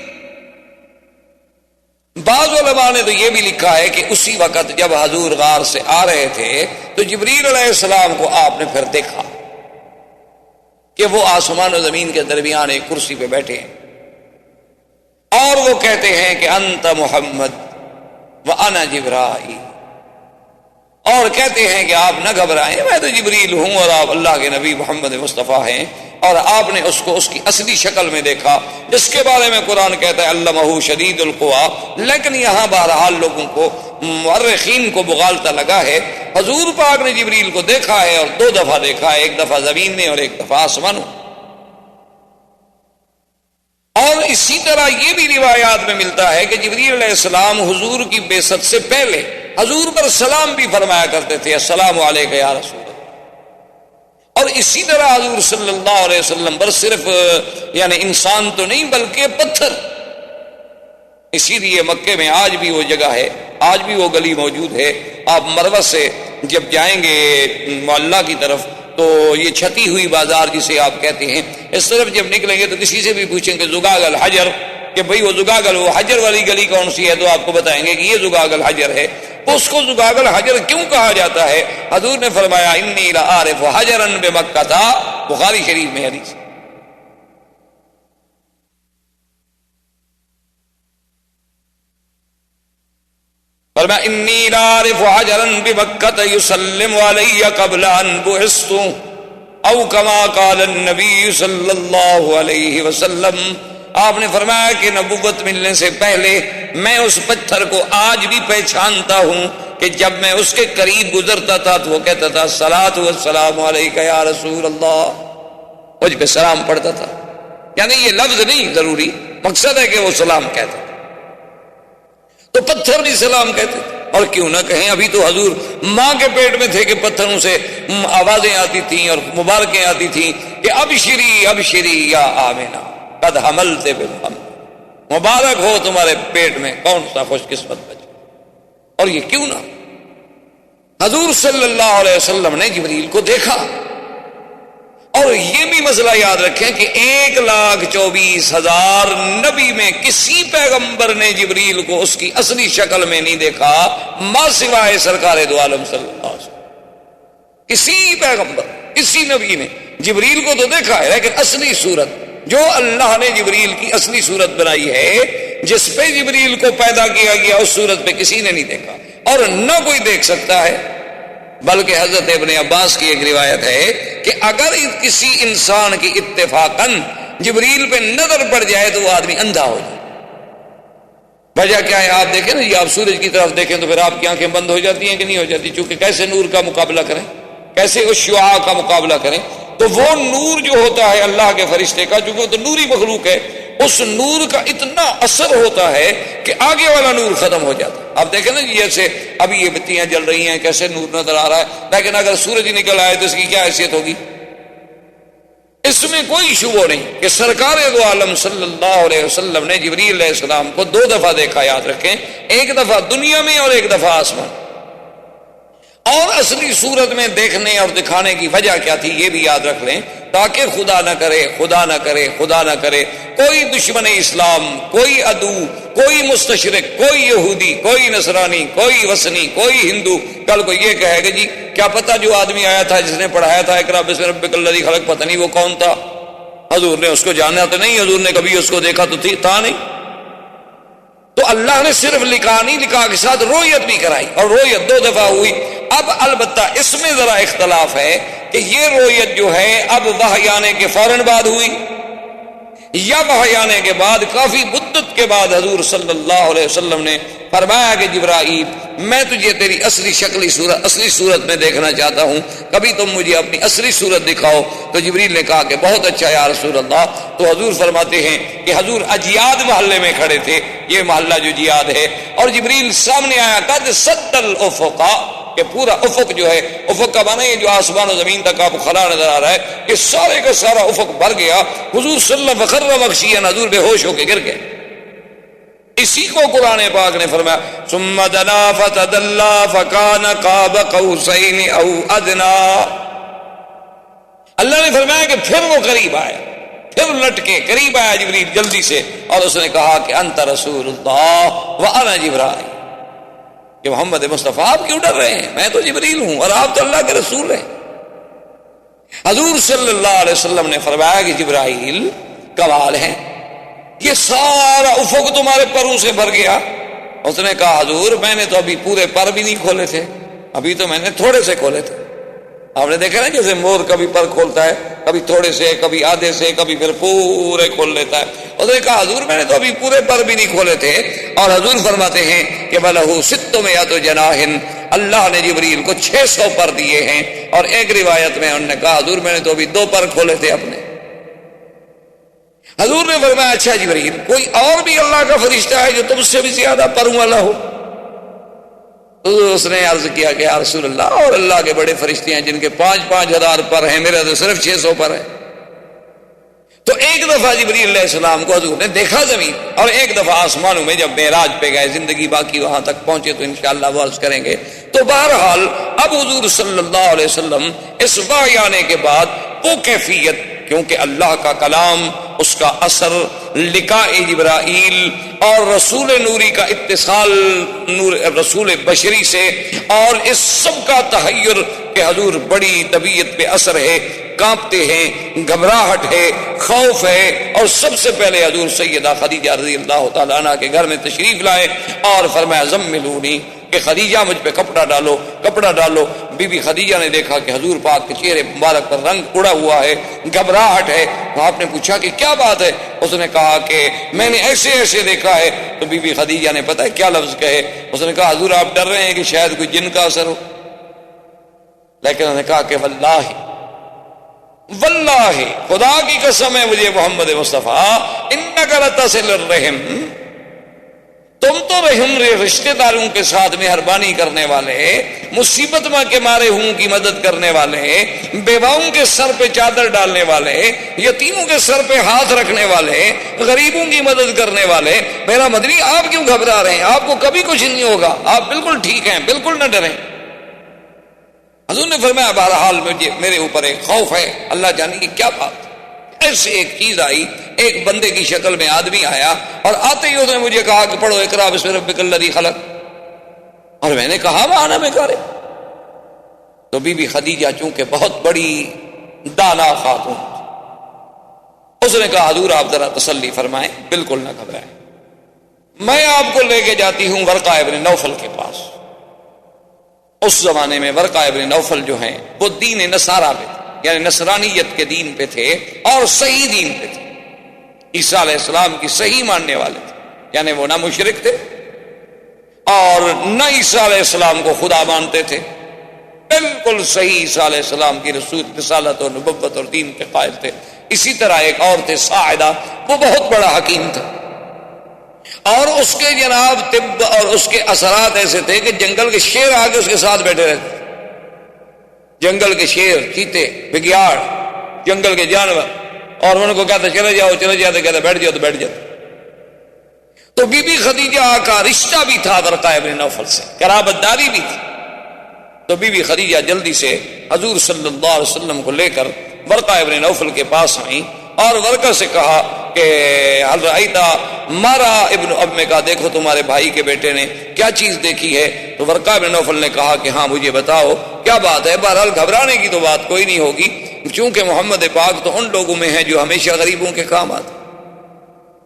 بعض علماء نے تو یہ بھی لکھا ہے کہ اسی وقت جب حضور غار سے آ رہے تھے تو جبریل علیہ السلام کو آپ نے پھر دیکھا کہ وہ آسمان و زمین کے درمیان ایک کرسی پہ بیٹھے ہیں اور وہ کہتے ہیں کہ انت محمد وانا جبرائیل, اور کہتے ہیں کہ آپ نہ گھبرائیں, میں تو جبریل ہوں اور آپ اللہ کے نبی محمد مصطفیٰ ہیں. اور آپ نے اس کو اس کی اصلی شکل میں دیکھا جس کے بارے میں قرآن کہتا ہے علمہ شدید القوا. لیکن یہاں بہرحال لوگوں کو مورخین کو مغالطہ لگا ہے. حضور پاک نے جبریل کو دیکھا ہے اور 2 دفعہ دیکھا ہے, ایک دفعہ زمین میں اور ایک دفعہ آسمان میں. اور اسی طرح یہ بھی روایات میں ملتا ہے کہ جبریل علیہ السلام حضور کی بعثت سے پہلے حضور پر سلام بھی فرمایا کرتے تھے, السلام علیکم یا رسول اللہ. اور اسی طرح حضور صلی اللہ علیہ وسلم پر صرف یعنی انسان تو نہیں بلکہ پتھر. اسی لیے مکے میں آج بھی وہ جگہ ہے, آج بھی وہ گلی موجود ہے. آپ مروہ سے جب جائیں گے معلیٰ کی طرف تو یہ چھتی ہوئی بازار جسے آپ کہتے ہیں, اس طرف جب نکلیں گے تو کسی سے بھی پوچھیں کہ زگاگ الحجر, کہ بھئی وہ زگاگ وہ حجر والی گلی کون سی ہے, تو آپ کو بتائیں گے کہ یہ زگاگ الحجر ہے. اس کو زگاگ الحجر کیوں کہا جاتا ہے؟ حضور نے فرمایا انی لعارف حجرا بمکہ تھا, بخاری شریف میں حدیث. فرمایا انی لعارف حجرا بمکہ یسلم علی قبل ان بعثت او کما قال النبی صلی اللہ علیہ وسلم. آپ نے فرمایا کہ نبوت ملنے سے پہلے میں اس پتھر کو آج بھی پہچانتا ہوں کہ جب میں اس کے قریب گزرتا تھا تو وہ کہتا تھا الصلاۃ والسلام علیک یا رسول اللہ, مجھ پہ سلام پڑھتا تھا. یعنی یہ لفظ نہیں ضروری, مقصد ہے کہ وہ سلام کہتے تو پتھر بھی سلام کہتے تھے. اور کیوں نہ کہیں, ابھی تو حضور ماں کے پیٹ میں تھے کہ پتھروں سے آوازیں آتی تھیں اور مبارکیں آتی تھیں کہ ابشری ابشری یا آمنہ قد حملت بالحمل, مبارک ہو تمہارے پیٹ میں کون سا خوش قسمت بچہ. اور یہ کیوں نہ, حضور صلی اللہ علیہ وسلم نے جبریل کو دیکھا. اور یہ بھی مسئلہ یاد رکھیں کہ 1,24,000 نبی میں کسی پیغمبر نے جبریل کو اس کی اصلی شکل میں نہیں دیکھا ما سوائے سرکار دو عالم صلی اللہ علیہ وسلم. کسی پیغمبر کسی نبی نے جبریل کو تو دیکھا ہے, لیکن اصلی صورت جو اللہ نے جبریل کی اصلی صورت بنائی ہے, جس پہ جبریل کو پیدا کیا گیا, اس صورت پہ کسی نے نہیں دیکھا اور نہ کوئی دیکھ سکتا ہے. بلکہ حضرت ابن عباس کی ایک روایت ہے کہ اگر کسی انسان کی اتفاقاً جبریل پہ نظر پڑ جائے تو وہ آدمی اندھا ہو جائے. وجہ کیا ہے؟ آپ دیکھیں نا, یہ آپ سورج کی طرف دیکھیں تو پھر آپ کی آنکھیں بند ہو جاتی ہیں کہ نہیں ہو جاتی؟ چونکہ کیسے نور کا مقابلہ کریں, کیسے اس شعاع کا مقابلہ کریں. تو وہ نور جو ہوتا ہے اللہ کے فرشتے کا, چونکہ وہ تو نوری مخلوق ہے, اس نور کا اتنا اثر ہوتا ہے کہ آگے والا نور ختم ہو جاتا ہے. آپ دیکھیں نا جیسے ابھی یہ بتیاں جل رہی ہیں, کیسے نور نظر آ رہا ہے, لیکن اگر سورج نکل آئے تو اس کی کیا حیثیت ہوگی؟ اس میں کوئی شبہ نہیں کہ سرکار دو عالم صلی اللہ علیہ وسلم نے جبریل علیہ السلام کو 2 دفعہ دیکھا. یاد رکھیں, ایک دفعہ دنیا میں اور ایک دفعہ آسمان. اور اصلی صورت میں دیکھنے اور دکھانے کی وجہ کیا تھی یہ بھی یاد رکھ لیں, تاکہ خدا نہ کرے خدا نہ کرے خدا نہ کرے کوئی دشمن اسلام, کوئی عدو, کوئی مستشرق, کوئی یہودی, کوئی نصرانی, کوئی وثنی, کوئی ہندو کل کو یہ کہے گا جی کیا پتہ جو آدمی آیا تھا جس نے پڑھایا تھا اقرا بسم ربک الذی خلق, پتہ نہیں وہ کون تھا, حضور نے اس کو جانا تو نہیں, حضور نے کبھی اس کو دیکھا تو تھا نہیں. تو اللہ نے صرف لکھا نہیں, لکھا کے ساتھ رویت بھی کرائی, اور رویت 2 دفعہ ہوئی. اب البتہ اس میں ذرا اختلاف ہے کہ یہ رویت جو ہے اب وحی آنے کے فوراً بعد ہوئی یا وحی آنے کے بعد کافی مدت کے بعد حضور صلی اللہ علیہ وسلم نے فرمایا کہ جبرائیل میں تجھے تیری اصلی اصلی صورت میں دیکھنا چاہتا ہوں, کبھی تم مجھے اپنی اصلی صورت دکھاؤ. تو جبریل نے کہا کہ بہت اچھا یا رسول اللہ. تو حضور فرماتے ہیں کہ حضور اجیاد محلے میں کھڑے تھے, یہ محلہ جو جیاد ہے, اور جبریل سامنے آیا قد سد الافق, کہ پورا افق جو ہے، افق کا معنی ہے جو آسمان و زمین تک آپ کو خلا نظر آ رہا ہے، کہ سارے کا سارا افق بھر گیا. حضور صلی اللہ علیہ وسلم فخر مغشیا، حضور بے ہوش ہو کے گر گئے. اسی کو قرآن پاک نے فرمایا ثم دنا فتدلى فكان قاب قوسين او ادنى. اللہ نے فرمایا کہ پھر وہ قریب آیا، پھر لٹ کے قریب آیا جبریل جلدی سے، اور اس نے کہا کہ انت رسول اللہ وانا جبرائیل، کہ محمد مصطفیٰ آپ کیوں ڈر رہے ہیں، میں تو جبریل ہوں اور آپ تو اللہ کے رسول ہیں. حضور صلی اللہ علیہ وسلم نے فرمایا کہ جبرائیل کمال ہے، یہ سارا افق تمہارے پروں سے بھر گیا. اس نے کہا حضور میں نے تو ابھی پورے پر بھی نہیں کھولے تھے، ابھی تو میں نے تھوڑے سے کھولے تھے. آپ نے دیکھا نا جیسے مور کبھی پر کھولتا ہے، کبھی تھوڑے سے، کبھی آدھے سے، کبھی پھر پورے کھول لیتا ہے. اس نے کہا حضور میں نے تو ابھی پورے پر بھی نہیں کھولے تھے. اور حضور فرماتے ہیں کہ بلہو ستم یات جناحن، اللہ نے جبریل کو 600 پر دیے ہیں. اور ایک روایت میں انہوں نے کہا حضور میں نے تو ابھی 2 پر کھولے تھے اپنے. حضور نے فرمایا اچھا جبریل کوئی اور بھی اللہ کا فرشتہ ہے جو تم سے بھی زیادہ پروں والا ہو؟ تو اس نے عرض کیا کہ یا رسول اللہ اور اللہ کے بڑے فرشتے ہیں جن کے 5,000 ہزار پر ہیں، میرا تو صرف 600 پر ہے. تو ایک دفعہ جبریل علیہ السلام کو حضور نے دیکھا زمین، اور ایک دفعہ آسمانوں میں جب معراج پہ گئے، زندگی باقی وہاں تک پہنچے تو انشاءاللہ وہ عرض کریں گے. تو بہرحال اب حضور صلی اللہ علیہ وسلم اس وحی آنے کے بعد وہ کیفیت، کیونکہ اللہ کا کلام، اس کا اثر، لقاء جبرائیل اور رسول نوری کا اتصال نور رسول بشری سے، اور اس سب کا تحیر کہ حضور بڑی طبیعت پہ اثر ہے، کانپتے ہیں، گھبراہٹ ہے، خوف ہے. اور سب سے پہلے حضور سیدہ خدیجہ رضی اللہ تعالیٰ عنہ کے گھر میں تشریف لائے اور فرمایا زملونی، کہ خدیجہ مجھ پہ کپڑا ڈالو، کپڑا ڈالو. بی بی خدیجہ نے دیکھا کہ حضور پاک کے چہرے مبارک پر رنگ اڑا ہوا ہے، گھبراہٹ ہے. تو آپ نے پوچھا کہ کیا بات ہے؟ اس نے کہا کہ میں نے ایسے ایسے دیکھا ہے. تو بی بی خدیجہ نے پتہ ہے کیا لفظ کہے؟ اس نے کہا حضور آپ ڈر رہے ہیں کہ شاید کوئی جن کا اثر ہو. لیکن انہوں نے کہا کہ واللہ واللہ خدا کی قسم ہے مجھے محمد مصطفیٰ انک لتصل الرحم، تم تو رحم رشتے داروں کے ساتھ مہربانی کرنے والے، مصیبت میں کے مارے ہوں کی مدد کرنے والے، بیواؤں کے سر پہ چادر ڈالنے والے، یتیموں کے سر پہ ہاتھ رکھنے والے، غریبوں کی مدد کرنے والے. میرا مدنی آپ کیوں گھبرا رہے ہیں؟ آپ کو کبھی کچھ نہیں ہوگا، آپ بالکل ٹھیک ہیں، بالکل نہ ڈریں. حضور نے فرمایا بہرحال مجھے میرے اوپر ایک خوف ہے، اللہ جانے کی کیا بات. ایسے ایک چیز آئی، ایک بندے کی شکل میں آدمی آیا، اور آتے ہی اس نے مجھے کہا کہ پڑھو اقرا بسم ربک الذی خلق. اور میں نے کہا مانا میں کرے. تو بی بی خدیجہ چونکہ بہت بڑی دانا خاتون، اس نے کہا حضور آپ ذرا تسلی فرمائیں، بالکل نہ گھبرائیں، میں آپ کو لے کے جاتی ہوں ورقہ ابن نوفل کے پاس. اس زمانے میں ورقہ ابن نوفل جو ہیں وہ دین نصارہ پہ تھے، یعنی نصرانیت کے دین پہ تھے اور صحیح دین پہ تھے، عیسیٰ علیہ السلام کی صحیح ماننے والے تھے. یعنی وہ نہ مشرک تھے اور نہ عیسیٰ علیہ السلام کو خدا مانتے تھے، بالکل صحیح عیسیٰ علیہ السلام کی رسول رسالت اور نبوت اور دین کے قائل تھے. اسی طرح ایک اور تھے ساعدہ، وہ بہت بڑا حکیم تھا، اور اس کے جناب طب اور اس کے اثرات ایسے تھے کہ جنگل کے شیر آگے اس کے ساتھ بیٹھے رہتے. جنگل کے شیر، چیتے، بگیاڑ، جنگل کے جانور، اور ان کو کہتے چلے جاؤ چلے جاتے، کہتے بیٹھ جاؤ تو بیٹھ جاتے. تو بی بی خدیجہ کا رشتہ بھی تھا ورقہ ابن نوفل سے، قرابت داری بھی تھی. تو بی بی خدیجہ جلدی سے حضور صلی اللہ علیہ وسلم کو لے کر ورقہ ابن نوفل کے پاس آئیں اور ورقہ سے کہا کہ حل رأیتا مارا ابن اب میں کہا دیکھو تمہارے بھائی کے بیٹے نے کیا چیز دیکھی ہے. تو ورقہ ابن نوفل نے کہا کہ ہاں مجھے بتاؤ کیا بات ہے. بہرحال گھبرانے کی تو بات کوئی نہیں ہوگی، چونکہ محمد پاک تو ان لوگوں میں ہیں جو ہمیشہ غریبوں کے کام آتے.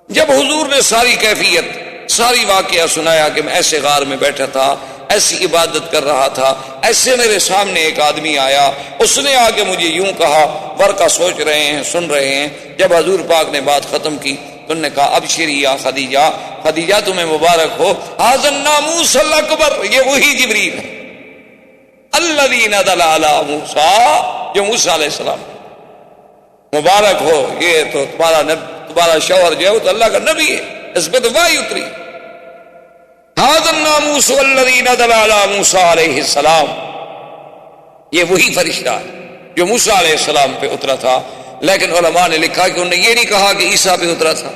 جب حضور نے ساری کیفیت، ساری واقعہ سنایا کہ میں ایسے غار میں بیٹھا تھا، ایسی عبادت کر رہا تھا، ایسے میرے سامنے ایک آدمی آیا، اس نے آ کے مجھے یوں کہا. ورقہ سوچ رہے ہیں، سن رہے ہیں. جب حضور پاک نے بات ختم کی تو انہوں نے کہا ابشری یا خدیجہ، خدیجہ تمہیں مبارک ہو، ھذا الناموس الاکبر، یہ وہی جبریل ہے الذی نزل علی موسیٰ، جو موسیٰ علیہ السلام. مبارک ہو، یہ تو تمہارا شوہر جو ہے وہ تو اللہ کا نبی ہے، اس پہ تو وحی اتری. ھذا الناموس الذی نزل علی موسیٰ علیہ السلام. یہ وہی فرشتہ ہے جو موسیٰ علیہ السلام پہ اترا تھا، لیکن علماء نے لکھا کہ انہوں نے یہ نہیں کہا کہ عیسیٰ پہ اترا تھا۔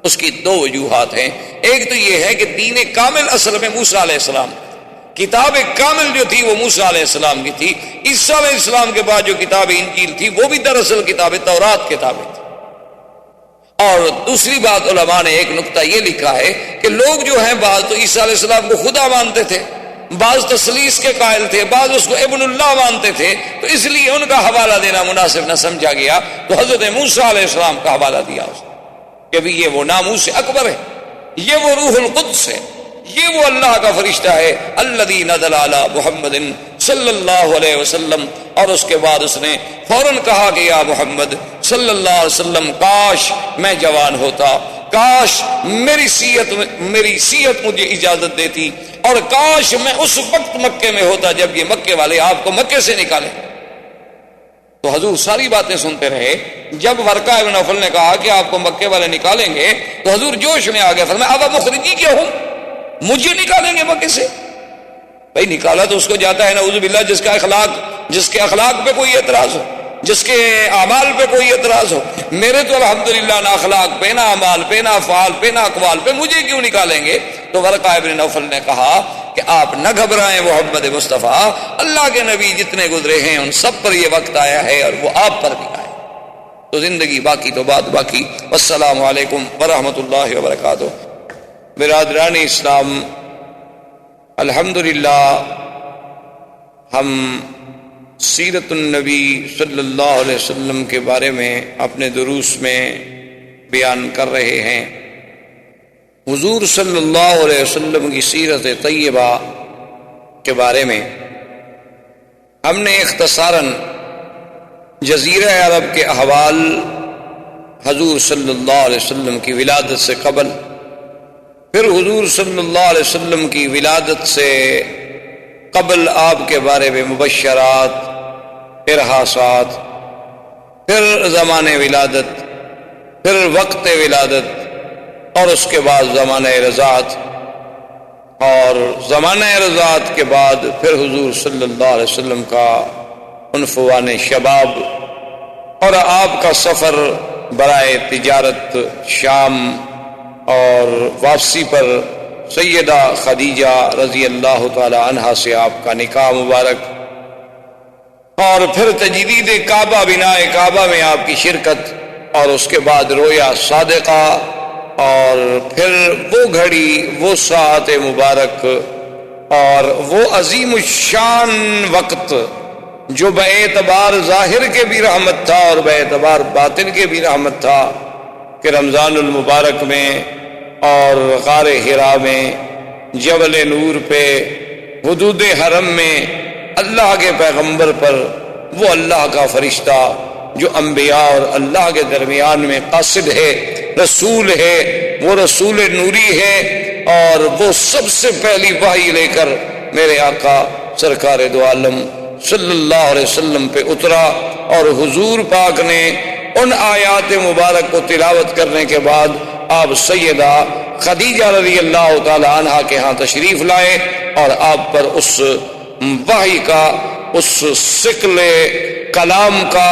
اس کی دو وجوہات ہیں، ایک تو یہ ہے کہ دین کامل اصل میں موسیٰ علیہ السلام، کتاب کامل جو تھی وہ موسیٰ علیہ السلام کی تھی۔ عیسیٰ علیہ السلام کے بعد جو کتاب انجیل تھی وہ بھی دراصل کتاب تورات کتابیں تھی۔ اور دوسری بات علماء نے ایک نقطہ یہ لکھا ہے کہ لوگ جو ہیں بعض تو عیسیٰ علیہ السلام کو خدا مانتے تھے، بعض تثلیث کے قائل تھے، بعض اس کو ابن اللہ مانتے تھے، تو اس لیے ان کا حوالہ دینا مناسب نہ سمجھا گیا، تو حضرت موسیٰ علیہ السلام کا حوالہ دیا اس نے کہ بھی یہ وہ ناموس اکبر ہے، یہ وہ روح القدس ہے، یہ وہ اللہ کا فرشتہ ہے الذی نزل علی محمد صلی اللہ علیہ وسلم۔ اور اس کے بعد اس نے فوراً کہا کہ یا محمد صلی اللہ علیہ وسلم، کاش میں جوان ہوتا، کاش میری صحت مجھے اجازت دیتی، اور کاش میں اس وقت مکے میں ہوتا جب یہ مکے والے آپ کو مکے سے نکالے۔ تو حضور ساری باتیں سنتے رہے۔ جب ورقہ ابن نوفل نے کہا کہ آپ کو مکے والے نکالیں گے تو حضور جوش میں آ گئے، فرمایا اب مخرجی کیا ہوں، مجھے نکالیں گے مکے سے؟ بھائی نکالا تو اس کو جاتا ہے نعوذ باللہ جس کے اخلاق پہ کوئی اعتراض ہو، جس کے اعمال پہ کوئی اعتراض ہو۔ میرے تو الحمدللہ نہ اخلاق پہ، نہ اعمال پہ، نہ افعال پہ، نہ اقوال پہ، مجھے کیوں نکالیں گے؟ تو ورقہ ابن نوفل نے کہا کہ آپ نہ گھبرائیں محمد مصطفیٰ، اللہ کے نبی جتنے گزرے ہیں ان سب پر یہ وقت آیا ہے اور وہ آپ پر بھی آئے، تو زندگی باقی تو بات باقی۔ والسلام علیکم ورحمۃ اللہ وبرکاتہ۔ برادران اسلام، الحمدللہ ہم سیرت النبی صلی اللہ علیہ وسلم کے بارے میں اپنے دروس میں بیان کر رہے ہیں۔ حضور صلی اللہ علیہ وسلم کی سیرت طیبہ کے بارے میں ہم نے اختصاراً جزیرہ عرب کے احوال، حضور صلی اللہ علیہ وسلم کی ولادت سے قبل، پھر حضور صلی اللہ علیہ وسلم کی ولادت سے قبل آپ کے بارے میں مبشرات، ارہاسات، پھر زمان ولادت، پھر وقت ولادت، اور اس کے بعد زمانہ رضاعت، اور زمانہ رضاعت کے بعد پھر حضور صلی اللہ علیہ وسلم کا عنفوان شباب اور آپ کا سفر برائے تجارت شام اور واپسی پر سیدہ خدیجہ رضی اللہ تعالی عنہا سے آپ کا نکاح مبارک، اور پھر تجدید کعبہ، بناء کعبہ میں آپ کی شرکت، اور اس کے بعد رویا صادقہ، اور پھر وہ گھڑی، وہ ساعت مبارک، اور وہ عظیم الشان وقت جو بے اعتبار ظاہر کے بھی رحمت تھا اور بے اعتبار باطن کے بھی رحمت تھا، کہ رمضان المبارک میں اور غار حرا میں، جبل نور پہ، حدود حرم میں، اللہ کے پیغمبر پر وہ اللہ کا فرشتہ جو انبیاء اور اللہ کے درمیان میں قاصد ہے، رسول ہے، وہ رسول نوری ہے، اور وہ سب سے پہلی وحی لے کر میرے آقا سرکار دو عالم صلی اللہ علیہ وسلم پہ اترا، اور حضور پاک نے ان آیات مبارک کو تلاوت کرنے کے بعد آپ سیدہ خدیجہ رضی اللہ تعالی عنہا کے ہاں تشریف لائے، اور آپ پر اس وحی کا، اس ثقل کلام کا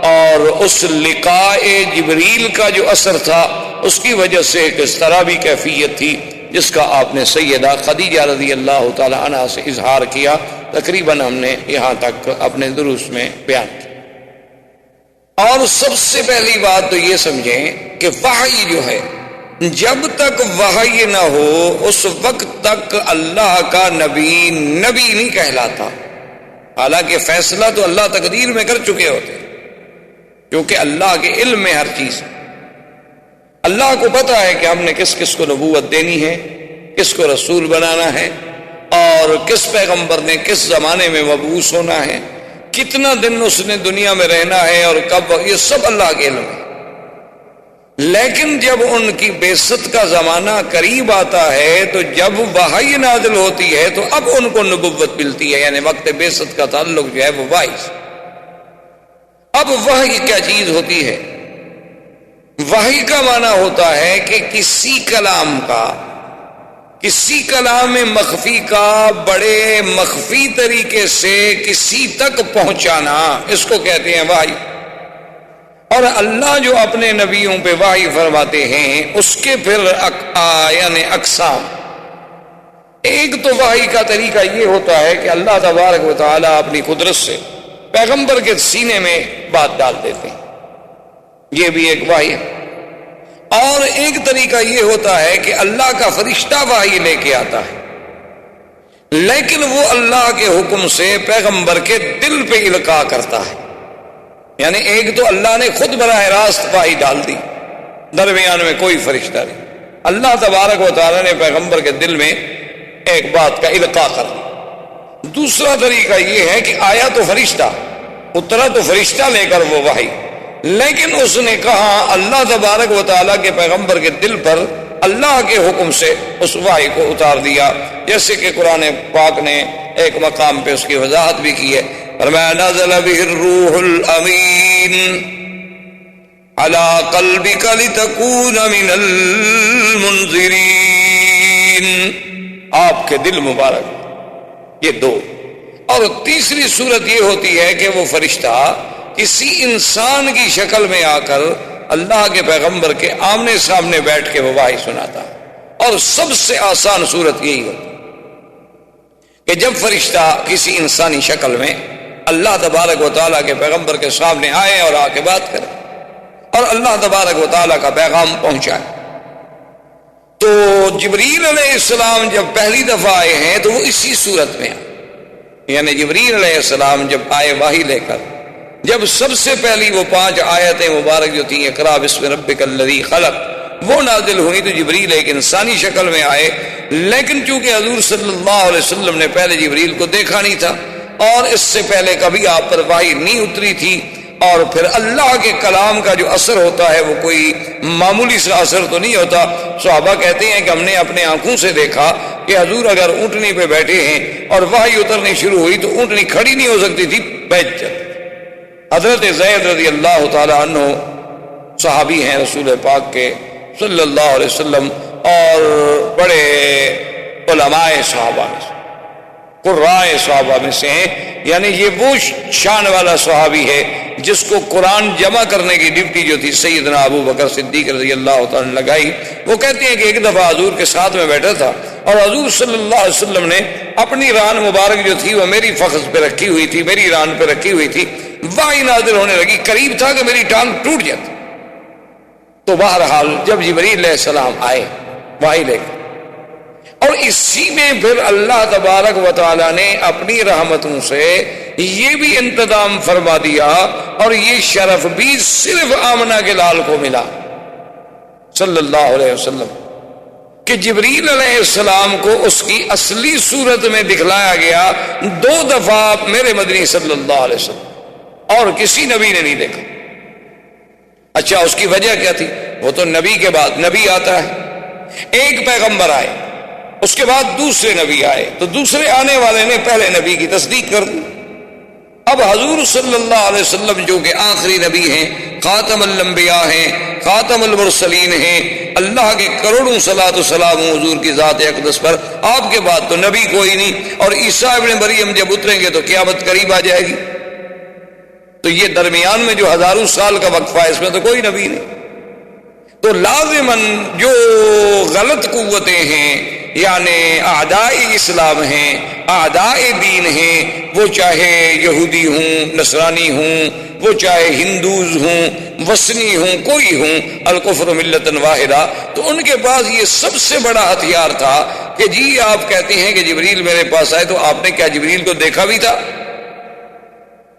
اور اس لقاء جبریل کا جو اثر تھا، اس کی وجہ سے ایک اس طرح بھی کیفیت تھی جس کا آپ نے سیدہ خدیجہ رضی اللہ تعالی عنہا سے اظہار کیا۔ تقریباً ہم نے یہاں تک اپنے دروس میں بیان کیا۔ اور سب سے پہلی بات تو یہ سمجھیں کہ وحی جو ہے، جب تک وحی نہ ہو اس وقت تک اللہ کا نبی نہیں کہلاتا، حالانکہ فیصلہ تو اللہ تقدیر میں کر چکے ہوتے، کیونکہ اللہ کے علم میں ہر چیز ہے۔ اللہ کو پتا ہے کہ ہم نے کس کس کو نبوت دینی ہے، کس کو رسول بنانا ہے، اور کس پیغمبر نے کس زمانے میں مبعوث ہونا ہے، کتنا دن اس نے دنیا میں رہنا ہے اور کب، یہ سب اللہ کے علم ہے۔ لیکن جب ان کی بعثت کا زمانہ قریب آتا ہے، تو جب وحی نازل ہوتی ہے تو اب ان کو نبوت ملتی ہے، یعنی وقت بعثت کا تعلق جو ہے وہ وحی سے۔ اب وحی کیا چیز ہوتی ہے؟ وحی کا معنی ہوتا ہے کہ کسی کلام کا، کسی کلام مخفی کا بڑے مخفی طریقے سے کسی تک پہنچانا، اس کو کہتے ہیں وحی۔ اور اللہ جو اپنے نبیوں پہ وحی فرماتے ہیں اس کے پھر یعنی اقسام۔ ایک تو وحی کا طریقہ یہ ہوتا ہے کہ اللہ تبارک و تعالی اپنی قدرت سے پیغمبر کے سینے میں بات ڈال دیتے ہیں، یہ بھی ایک وحی ہے۔ اور ایک طریقہ یہ ہوتا ہے کہ اللہ کا فرشتہ وحی لے کے آتا ہے، لیکن وہ اللہ کے حکم سے پیغمبر کے دل پہ القاء کرتا ہے۔ یعنی ایک تو اللہ نے خود براہ راست وحی ڈال دی، درمیان میں کوئی فرشتہ نہیں، اللہ تبارک و تعالی نے پیغمبر کے دل میں ایک بات کا القاء کر دی۔ دوسرا طریقہ یہ ہے کہ آیا تو فرشتہ، اترا تو فرشتہ لے کر وہ وحی، لیکن اس نے کہا اللہ تبارک و تعالیٰ کے پیغمبر کے دل پر اللہ کے حکم سے اس وحی کو اتار دیا، جیسے کہ قرآن پاک نے ایک مقام پہ اس کی وضاحت بھی کی ہے، فرمایا نزل به الروح الامین علی قلبک لتکون من المنذرین، آپ کے دل مبارک، یہ دو۔ اور تیسری صورت یہ ہوتی ہے کہ وہ فرشتہ کسی انسان کی شکل میں آ کر اللہ کے پیغمبر کے آمنے سامنے بیٹھ کے وہ وحی سناتا ہے۔ اور سب سے آسان صورت یہی ہوتی کہ جب فرشتہ کسی انسانی شکل میں اللہ تبارک و تعالیٰ کے پیغمبر کے سامنے آئے اور آ کے بات کرے اور اللہ تبارک و تعالیٰ کا پیغام پہنچائے۔ تو جبریل علیہ السلام جب پہلی دفعہ آئے ہیں تو وہ اسی صورت میں آئے، یعنی جبریل علیہ السلام جب آئے وحی لے کر، جب سب سے پہلی وہ 5 آیتیں مبارک جو تھیں اقرا بسم ربک الذی خلق، وہ نازل ہوئی تو جبریل ایک انسانی شکل میں آئے، لیکن چونکہ حضور صلی اللہ علیہ وسلم نے پہلے جبریل کو دیکھا نہیں تھا اور اس سے پہلے کبھی آپ پر وحی نہیں اتری تھی، اور پھر اللہ کے کلام کا جو اثر ہوتا ہے وہ کوئی معمولی سا اثر تو نہیں ہوتا۔ صحابہ کہتے ہیں کہ ہم نے اپنے آنکھوں سے دیکھا کہ حضور اگر اونٹنی پہ بیٹھے ہیں اور وحی اترنی شروع ہوئی تو اونٹنی کھڑی نہیں ہو سکتی تھی، بیٹھ جاتی۔ حضرت زید رضی اللہ تعالی عنہ صحابی ہیں رسول پاک کے صلی اللہ علیہ وسلم، اور بڑے علماء صحابہ میں سے، قرائے صحابہ میں سے ہیں، یعنی یہ وہ شان والا صحابی ہے جس کو قرآن جمع کرنے کی ڈیوٹی جو تھی سیدنا ابو بکر صدیق رضی اللہ تعالی عنہ لگائی۔ وہ کہتے ہیں کہ ایک دفعہ حضور کے ساتھ میں بیٹھا تھا اور حضور صلی اللہ علیہ وسلم نے اپنی ران مبارک جو تھی وہ میری فخذ پہ رکھی ہوئی تھی، میری ران پہ رکھی ہوئی تھی، وحی نازل ہونے لگی، قریب تھا کہ میری ٹانگ ٹوٹ جاتی۔ تو بہرحال جب جبریل علیہ السلام آئے وحی لے کر، اور اسی میں پھر اللہ تبارک و تعالی نے اپنی رحمتوں سے یہ بھی انتظام فرما دیا، اور یہ شرف بھی صرف آمنہ کے لال کو ملا صلی اللہ علیہ وسلم کہ جبریل علیہ السلام کو اس کی اصلی صورت میں دکھلایا گیا 2 دفعہ میرے مدنی صلی اللہ علیہ وسلم، اور کسی نبی نے نہیں دیکھا۔ اچھا اس کی وجہ کیا تھی؟ وہ تو نبی کے بعد نبی آتا ہے، ایک پیغمبر آئے اس کے بعد دوسرے نبی آئے، تو دوسرے آنے والے نے پہلے نبی کی تصدیق کر دی۔ اب حضور صلی اللہ علیہ وسلم جو کہ آخری نبی ہیں، خاتم الانبیاء ہیں، خاتم المرسلین ہیں، اللہ کے کروڑوں صلاۃ و سلام حضور کی ذات اقدس پر، آپ کے بعد تو نبی کوئی نہیں، اور عیسیٰ ابن مریم جب اتریں گے تو قیامت قریب آ جائے گی، تو یہ درمیان میں جو ہزاروں سال کا وقفہ ہے اس میں تو کوئی نبی نہیں۔ تو لازماً جو غلط قوتیں ہیں، یعنی اعداء اسلام ہیں، اعداء دین ہیں، وہ چاہے یہودی ہوں، نصرانی ہوں، وہ چاہے ہندوز ہوں، وثنی ہوں، کوئی ہوں، الکفر ملۃ واحدہ، تو ان کے پاس یہ سب سے بڑا ہتھیار تھا کہ جی آپ کہتے ہیں کہ جبریل میرے پاس آئے، تو آپ نے کیا جبریل کو دیکھا بھی تھا؟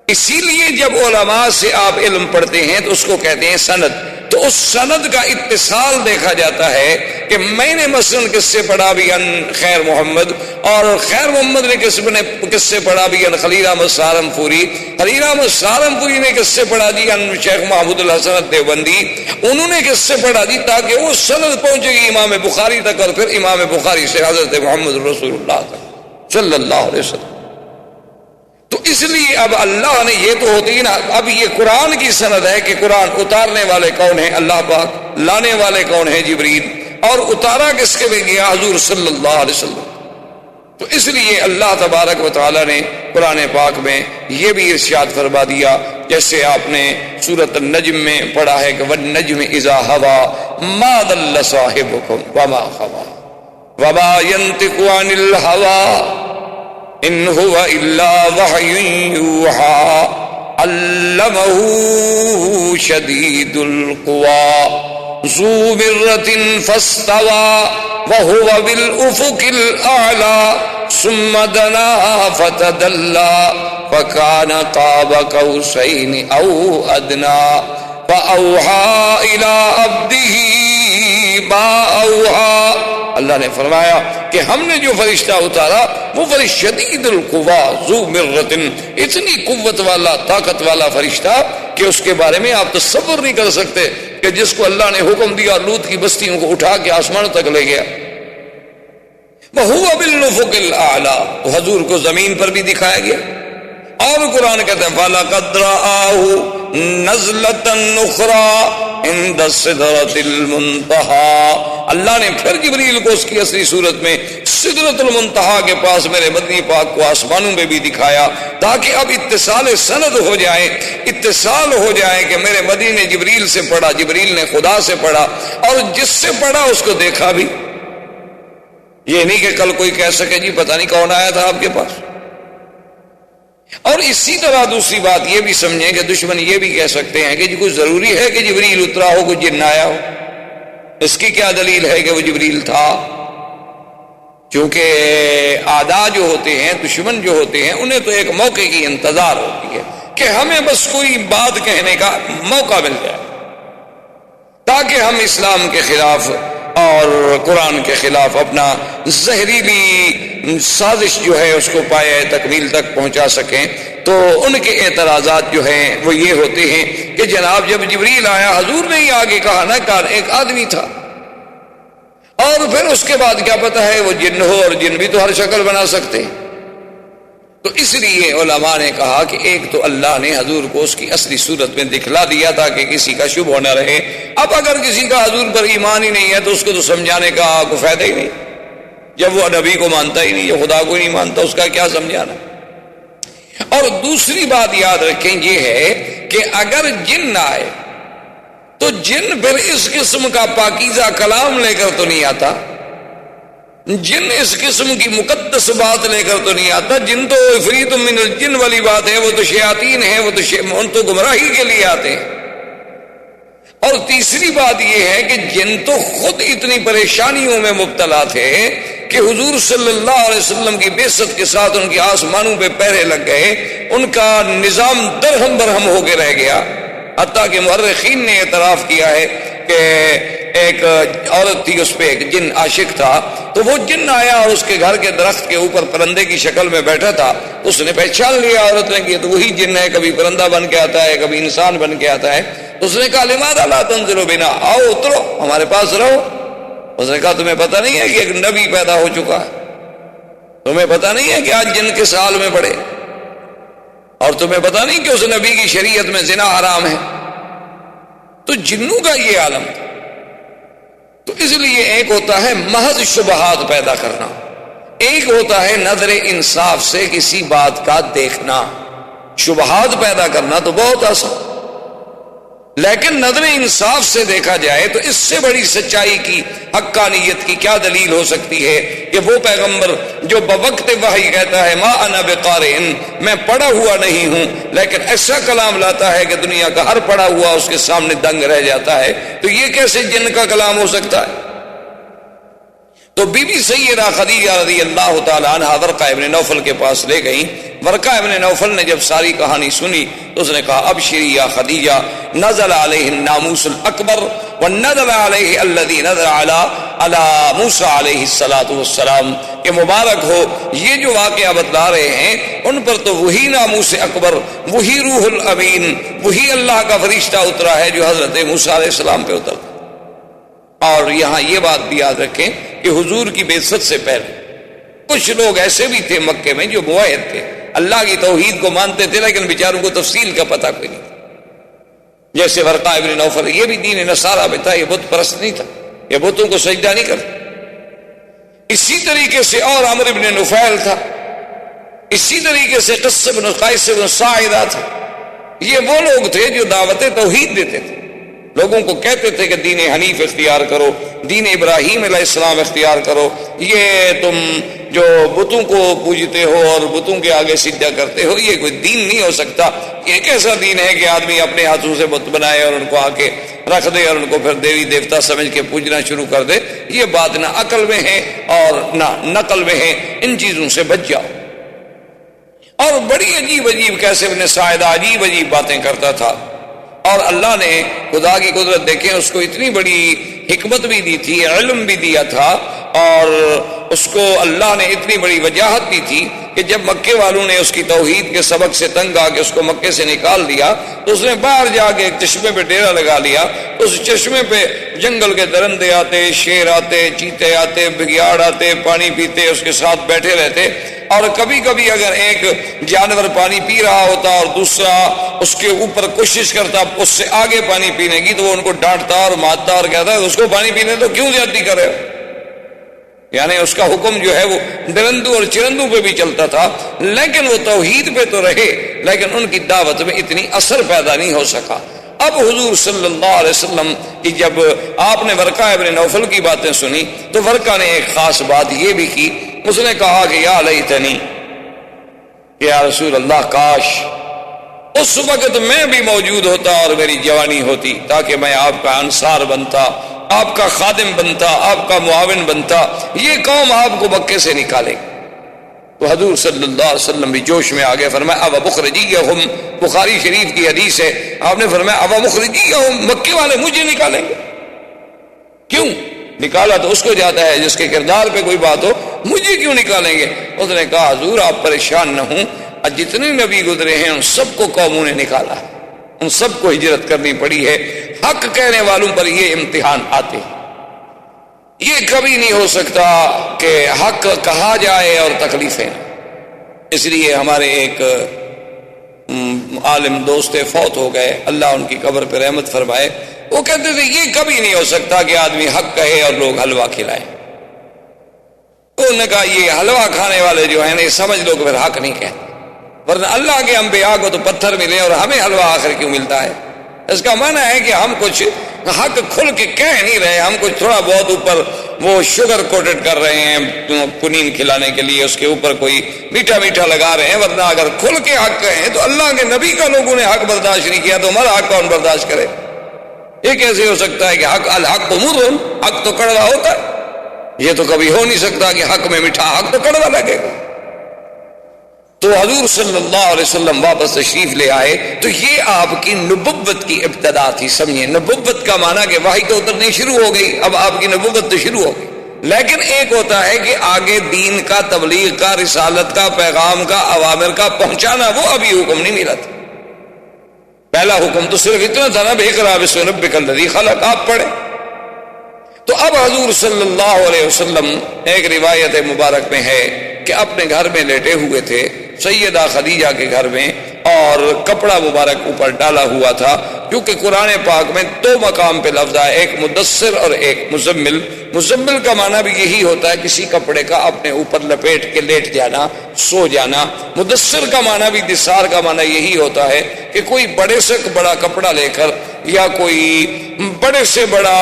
اسی لیے جب علماء سے آپ علم پڑھتے ہیں تو اس کو کہتے ہیں سند، تو اس سند کا اتصال دیکھا جاتا ہے کہ میں نے مثلاً کس سے پڑھا بھی ان خیر محمد، اور خیر محمد نے کس سے پڑھا بھی ان خلیل احمد سہارنپوری، خلیل احمد سہارنپوری نے کس سے پڑھا جی ان شیخ محمود الحسن دیوبندی، انہوں نے کس سے پڑھا جی، تاکہ وہ سند پہنچے گی امام بخاری تک، اور پھر امام بخاری سے حضرت محمد رسول اللہ تک صلی اللہ علیہ وسلم۔ تو اس لیے اب اللہ نے یہ تو ہوتی نا، اب یہ قرآن کی سند ہے کہ قرآن اتارنے والے کون ہیں؟ اللہ پاک، لانے والے کون ہیں؟ جبریل، اور اتارا کس کے لیے گیا؟ حضور صلی اللہ علیہ وسلم. تو اس لیے اللہ تبارک و تعالیٰ نے قرآن پاک میں یہ بھی ارشاد فرما دیا، جیسے آپ نے سورۃ النجم میں پڑھا ہے کہ وَالنَّجْمِ إِذَا هَوَىٰ مَا ضَلَّ صَاحِبُكُمْ وَمَا غَوَىٰ وَمَا يَنطِقُ عَنِ الْهَوَىٰ إِنْ هُوَ إِلَّا وَحْيٌ يُوحَىٰ علمه شدید القوى ذو مرة فاستوى وهو بالأفق الأعلى ثم دنا فتدلى فكان قاب قوسين أو أدنى فأوحى إلى عبده ما أوحى. اللہ نے فرمایا کہ ہم نے جو فرشتہ اتارا وہ فرشتہ شدید القوا ذو مرۃ، اتنی قوت والا طاقت والا فرشتہ کہ اس کے بارے میں آپ تصور نہیں کر سکتے کہ جس کو اللہ نے حکم دیا لوط کی بستیوں کو اٹھا کے آسمانوں تک لے گیا. وَهُوَ بِالْأُفُقِ الْأَعْلَىٰ، حضور کو زمین پر بھی دکھایا گیا. اور قرآن کہتے ہیں فَلَقَدْ رَآهُ نَزْلَةً أُخْرَىٰ عِندَ السِّدْرَةِ الْمُنتَهَىٰ. اللہ نے پھر جبریل کو اس کی اصلی صورت میں سدرۃ المنتہا کے پاس میرے مدنی پاک کو آسمانوں میں بھی دکھایا، تاکہ اب اتصال سند ہو جائے، اتصال ہو جائے کہ میرے مدنی نے جبریل سے پڑھا، جبریل نے خدا سے پڑھا، اور جس سے پڑھا اس کو دیکھا بھی. یہ نہیں کہ کل کوئی کہہ سکے جی پتہ نہیں کون آیا تھا آپ کے پاس. اور اسی طرح دوسری بات یہ بھی سمجھیں کہ دشمن یہ بھی کہہ سکتے ہیں کہ جی کوئی ضروری ہے کہ جبریل اترا ہو، کوئی جن آیا ہو. اس کی کیا دلیل ہے کہ وہ جبریل تھا؟ کیونکہ اعداء جو ہوتے ہیں، دشمن جو ہوتے ہیں، انہیں تو ایک موقع کی انتظار ہوتی ہے کہ ہمیں بس کوئی بات کہنے کا موقع مل جائے تاکہ ہم اسلام کے خلاف اور قرآن کے خلاف اپنا زہریلی سازش جو ہے اس کو پائے تکمیل تک پہنچا سکیں. تو ان کے اعتراضات جو ہیں وہ یہ ہوتے ہیں کہ جناب جب جبریل آیا حضور نے ہی آگے کہا نا کہ ایک آدمی تھا، اور پھر اس کے بعد کیا پتہ ہے وہ جن ہو، اور جن بھی تو ہر شکل بنا سکتے ہیں. تو اس لیے علماء نے کہا کہ ایک تو اللہ نے حضور کو اس کی اصلی صورت میں دکھلا دیا تاکہ کسی کا شبہ نہ رہے. اب اگر کسی کا حضور پر ایمان ہی نہیں ہے تو اس کو تو سمجھانے کا کوئی فائدہ ہی نہیں. جب وہ نبی کو مانتا ہی نہیں، یہ خدا کو نہیں مانتا، اس کا کیا سمجھانا. اور دوسری بات یاد رکھیں یہ ہے کہ اگر جن نہ آئے تو جن پھر اس قسم کا پاکیزہ کلام لے کر تو نہیں آتا، جن اس قسم کی مقدس بات لے کر تو نہیں آتا. جن تو عفریت من الجن والی بات ہے، وہ تو شیاطین ہیں، وہ تو گمراہی کے لیے آتے ہیں. اور تیسری بات یہ ہے کہ جن تو خود اتنی پریشانیوں میں مبتلا تھے کہ حضور صلی اللہ علیہ وسلم کی بعثت کے ساتھ ان کے آسمانوں پہ پہرے لگ گئے، ان کا نظام درہم برہم ہو کے رہ گیا. حتیٰ کہ مورخین نے اعتراف کیا ہے کہ ایک عورت تھی، اس پہ ایک جن عاشق تھا، تو وہ جن آیا اور اس کے گھر کے درخت کے اوپر پرندے کی شکل میں بیٹھا تھا. اس نے پہچان لیا عورت نے کہ تو وہی جن ہے، کبھی پرندہ بن کے آتا ہے، کبھی انسان بن کے آتا ہے. اس نے کہا لماذا لا تنزلوا بنا، آؤ اترو ہمارے پاس رہو. اس نے کہا تمہیں پتہ نہیں ہے کہ ایک نبی پیدا ہو چکا ہے؟ تمہیں پتہ نہیں ہے کہ آج جن کے سال میں پڑے؟ اور تمہیں پتہ نہیں کہ اس نبی کی شریعت میں زنا حرام ہے؟ تو جنوں کا یہ عالم تھا. تو اس لیے ایک ہوتا ہے محض شبہات پیدا کرنا، ایک ہوتا ہے نظر انصاف سے کسی بات کا دیکھنا. شبہات پیدا کرنا تو بہت آسان، لیکن نظر انصاف سے دیکھا جائے تو اس سے بڑی سچائی کی، حقانیت کی کیا دلیل ہو سکتی ہے کہ وہ پیغمبر جو بوقت وحی کہتا ہے ما انا بقارئ، میں پڑھا ہوا نہیں ہوں، لیکن ایسا کلام لاتا ہے کہ دنیا کا ہر پڑھا ہوا اس کے سامنے دنگ رہ جاتا ہے. تو یہ کیسے جن کا کلام ہو سکتا ہے؟ تو بی بی سیدہ خدیجہ رضی اللہ تعالی عنہ ورقہ ابن نوفل کے پاس لے گئیں. ورقہ ابن نوفل نے جب ساری کہانی سنی تو اس نے کہا ابشری یا خدیجہ، نزل علیہ الناموس الاکبر ونزل علیہ الذی نزل علی موسیٰ علیہ السلام، کہ مبارک ہو یہ جو واقعہ بتلا رہے ہیں ان پر تو وہی ناموس اکبر، وہی روح الامین، وہی اللہ کا فرشتہ اترا ہے جو حضرت موسیٰ علیہ السلام پہ اترا. اور یہاں یہ بات بھی یاد رکھیں کہ حضور کی بعثت سے پہلے کچھ لوگ ایسے بھی تھے مکے میں جو موحد تھے، اللہ کی توحید کو مانتے تھے، لیکن بیچاروں کو تفصیل کا پتہ کوئی نہیں تھا. جیسے ورقہ ابن نوفل، یہ بھی دین نصارہ میں تھا، یہ بت پرست نہیں تھا. یہ بتوں کو سجدہ نہیں کرتے. اسی طریقے سے اور عمرو بن نفیل تھا, اسی طریقے سے قص بن قیس بن ساعدہ تھا. یہ وہ لوگ تھے جو دعوت توحید دیتے تھے, لوگوں کو کہتے تھے کہ دین حنیف اختیار کرو, دین ابراہیم علیہ السلام اختیار کرو. یہ تم جو بتوں کو پوجتے ہو اور بتوں کے آگے سجدہ کرتے ہو, یہ کوئی دین نہیں ہو سکتا. یہ کیسا دین ہے کہ آدمی اپنے ہاتھوں سے بت بنائے اور ان کو آ کے رکھ دے اور ان کو پھر دیوی دیوتا سمجھ کے پوجنا شروع کر دے. یہ بات نہ عقل میں ہے اور نہ نقل میں ہے. ان چیزوں سے بچ جاؤ. اور بڑی عجیب عجیب کیسے ابن ساعدہ عجیب عجیب باتیں کرتا تھا, اور اللہ نے خدا کی قدرت دیکھیں, اس کو اتنی بڑی حکمت بھی دی تھی, علم بھی دیا تھا, اور اس کو اللہ نے اتنی بڑی وجاہت دی تھی کہ جب مکے والوں نے اس کی توحید کے سبق سے تنگ آ کے اس کو مکے سے نکال دیا تو اس نے باہر جا کے ایک چشمے پہ ڈیرا لگا لیا. اس چشمے پہ جنگل کے درندے آتے, شیر آتے, چیتے آتے, بگیاڑ آتے, پانی پیتے, اس کے ساتھ بیٹھے رہتے. اور کبھی کبھی اگر ایک جانور پانی پی رہا ہوتا اور دوسرا اس کے اوپر کوشش کرتا اس سے آگے پانی پینے کی, تو وہ ان کو ڈانٹتا اور مارتا اور کہتا ہے اس کو پانی پینے تو کیوں زیادتی کرے. یعنی اس کا حکم جو ہے وہ درندوں اور چرندوں پہ بھی چلتا تھا, لیکن وہ توحید پہ تو رہے, لیکن ان کی دعوت میں اتنی اثر پیدا نہیں ہو سکا. اب حضور صلی اللہ علیہ وسلم کی جب آپ نے ورقہ ابن نوفل کی باتیں سنی تو ورقہ نے ایک خاص بات یہ بھی کی. اس نے کہا کہ یا لیتنی, کہ یا رسول اللہ کاش اس وقت میں بھی موجود ہوتا اور میری جوانی ہوتی, تاکہ میں آپ کا انصار بنتا, آپ کا خادم بنتا, آپ کا معاون بنتا, یہ قوم آپ کو مکے سے نکالے. تو حضور صلی اللہ علیہ وسلم بھی جوش میں آگے فرمایا اب مخرجیہم, بخاری شریف کی حدیث ہے, آپ نے فرمایا اب مخرجیہم, مکے والے مجھے نکالیں گے. کیوں نکالا تو اس کو جاتا ہے جس کے کردار پہ کوئی بات ہو, مجھے کیوں نکالیں گے. اس نے کہا حضور آپ پریشان نہ ہوں, جتنے نبی گزرے ہیں ان سب کو قوموں نے نکالا, ان سب کو ہجرت کرنی پڑی ہے. حق کہنے والوں پر یہ امتحان آتے ہیں. یہ کبھی نہیں ہو سکتا کہ حق کہا جائے اور تکلیفیں. اس لیے ہمارے ایک عالم دوست فوت ہو گئے, اللہ ان کی قبر پہ رحمت فرمائے. وہ کہتے تھے یہ کبھی نہیں ہو سکتا کہ آدمی حق کہے اور لوگ حلوہ کھلائیں. انہوں نے کہا یہ حلوہ کھانے والے جو ہیں سمجھ لو کہ پھر حق نہیں کہتے, ورنہ اللہ کے انبیاء کو تو پتھر ملے اور ہمیں حلوہ آخر کیوں ملتا ہے. اس کا معنی ہے کہ ہم کچھ حق کھل کے کہہ نہیں رہے, ہم کچھ تھوڑا بہت اوپر وہ شوگر کوٹڈ کر رہے ہیں کنین کھلانے کے لیے, اس کے اوپر کوئی میٹھا میٹھا لگا رہے ہیں. ورنہ اگر کھل کے حق کہیں تو اللہ کے نبی کا لوگوں نے حق برداشت نہیں کیا تو ہمارا حق کون برداشت کرے. یہ کیسے ہو سکتا ہے کہ الحق تو مر, حق تو کڑوا ہوتا ہے. یہ تو کبھی ہو نہیں سکتا کہ حق میں میٹھا, حق تو کڑوا لگے گا. تو حضور صلی اللہ علیہ وسلم واپس تشریف لے آئے تو یہ آپ کی نبوت کی ابتدا تھی. سمجھیں, نبوت کا معنی کہ وحی تو اترنی شروع ہو گئی, اب آپ کی نبوت تو شروع ہو گئی. لیکن ایک ہوتا ہے کہ آگے دین کا, تبلیغ کا, رسالت کا, پیغام کا, اوامر کا پہنچانا, وہ ابھی حکم نہیں ملا تھا. پہلا حکم تو صرف اتنا تھا نا, اقرأ باسم ربک الذی خلق, آپ پڑھیں. تو اب حضور صلی اللہ علیہ وسلم ایک روایت مبارک میں ہے کہ اپنے گھر میں لیٹے ہوئے تھے, سیدہ خدیجہ کے گھر میں, اور کپڑا مبارک اوپر ڈالا ہوا تھا. کیونکہ قرآن پاک میں دو مقام پہ لفظ ہے, ایک مدثر اور ایک مزمل. مزمل کا معنی بھی یہی ہوتا ہے کسی کپڑے کا اپنے اوپر لپیٹ کے لیٹ جانا, سو جانا. مدثر کا معنی بھی, دثار کا معنی یہی ہوتا ہے کہ کوئی بڑے سے بڑا کپڑا لے کر یا کوئی بڑے سے بڑا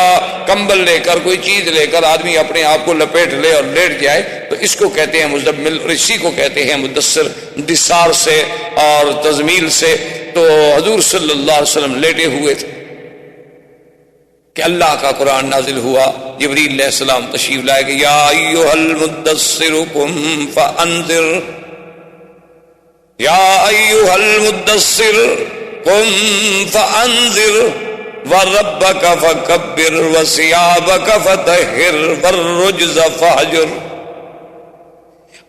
کمبل لے کر, کوئی چیز لے کر آدمی اپنے آپ کو لپیٹ لے اور لیٹ جائے, تو اس کو کہتے ہیں مزمل, اور اسی کو کہتے ہیں مدثر, دثار سے اور تزمیل سے. تو حضور صلی اللہ علیہ وسلم لیٹے ہوئے تھے کہ اللہ کا قرآن نازل ہوا. جبریل علیہ السلام تشریف لائے کہ یا ایھا المدثر قم فانذر, یا ایھا المدثر قم فانذر وربک فکبر وثیابک فطہر والرجز فہجر.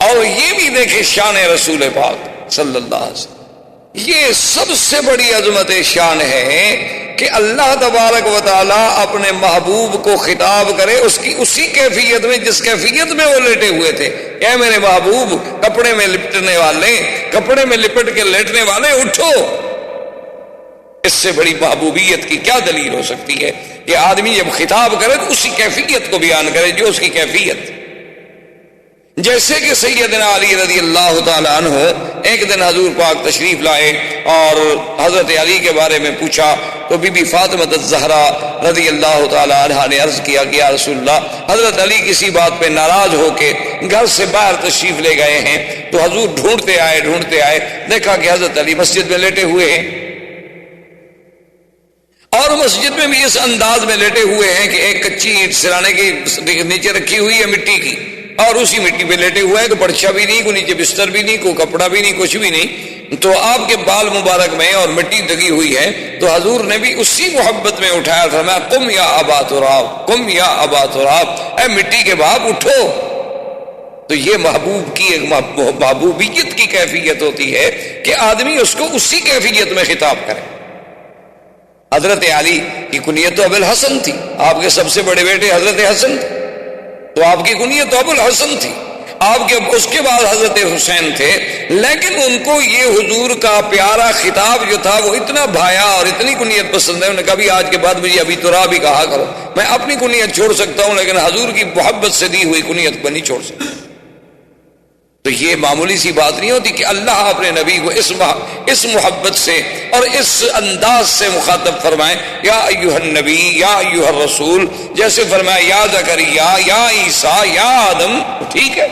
اور یہ بھی دیکھیں شان رسول پاک صلی اللہ علیہ وسلم, یہ سب سے بڑی عظمت شان ہے کہ اللہ تبارک و تعالی اپنے محبوب کو خطاب کرے اسی کیفیت میں جس کیفیت میں وہ لیٹے ہوئے تھے. اے میرے محبوب, کپڑے میں لپٹنے والے, کپڑے میں لپٹ کے لیٹنے والے, اٹھو. اس سے بڑی محبوبیت کی کیا دلیل ہو سکتی ہے. کہ آدمی جب خطاب کرے تو اسی کیفیت کو بیان کرے جو اس کی کیفیت. جیسے کہ سیدنا علی رضی اللہ تعالی عنہ ایک دن حضور پاک تشریف لائے اور حضرت علی کے بارے میں پوچھا تو بی بی فاطمہ الزہرا رضی اللہ تعالی عنہا نے عرض کیا کہ یا رسول اللہ، حضرت علی کسی بات پہ ناراض ہو کے گھر سے باہر تشریف لے گئے ہیں. تو حضور ڈھونڈتے آئے دیکھا کہ حضرت علی مسجد میں لیٹے ہوئے ہیں، اور مسجد میں بھی اس انداز میں لیٹے ہوئے ہیں کہ ایک کچی اینٹ سرانے کی نیچے رکھی ہوئی ہے مٹی کی، اور اسی مٹی پہ لیٹے ہوئے ہیں کہ پرچھا بھی نہیں، کوئی نیچے بستر بھی نہیں، کوئی کپڑا بھی نہیں، کچھ بھی نہیں. تو آپ کے بال مبارک میں اور مٹی دگی ہوئی ہے. تو حضور نے بھی اسی محبت میں اٹھایا، فرمایا قم یا ابا تراب، قم یا ابا تراب، اے مٹی کے باپ اٹھو. تو یہ محبوب کی ایک محبوبیت کی کیفیت ہوتی ہے کہ آدمی اس کو اسی کیفیت میں خطاب کرے. حضرت علی کی کنیت تو ابو الحسن تھی، آپ کے سب سے بڑے بیٹے حضرت حسن تھے، تو آپ کی کنیت تو ابو الحسن تھی. آپ کے اس کے بعد حضرت حسین تھے، لیکن ان کو یہ حضور کا پیارا خطاب جو تھا وہ اتنا بھایا اور اتنی کنیت پسند ہے، انہوں نے کبھی آج کے بعد مجھے ابھی تراب ہی کہا کرو. میں اپنی کنیت چھوڑ سکتا ہوں لیکن حضور کی محبت سے دی ہوئی کنیت کو نہیں چھوڑ سکتا. تو یہ معمولی سی بات نہیں ہوتی کہ اللہ اپنے نبی کو اس محبت سے اور اس انداز سے مخاطب فرمائے، یا ایھا النبی یا ایھا الرسول. جیسے فرمایا یا زکریا یا عیسیٰ یا آدم، ٹھیک ہے،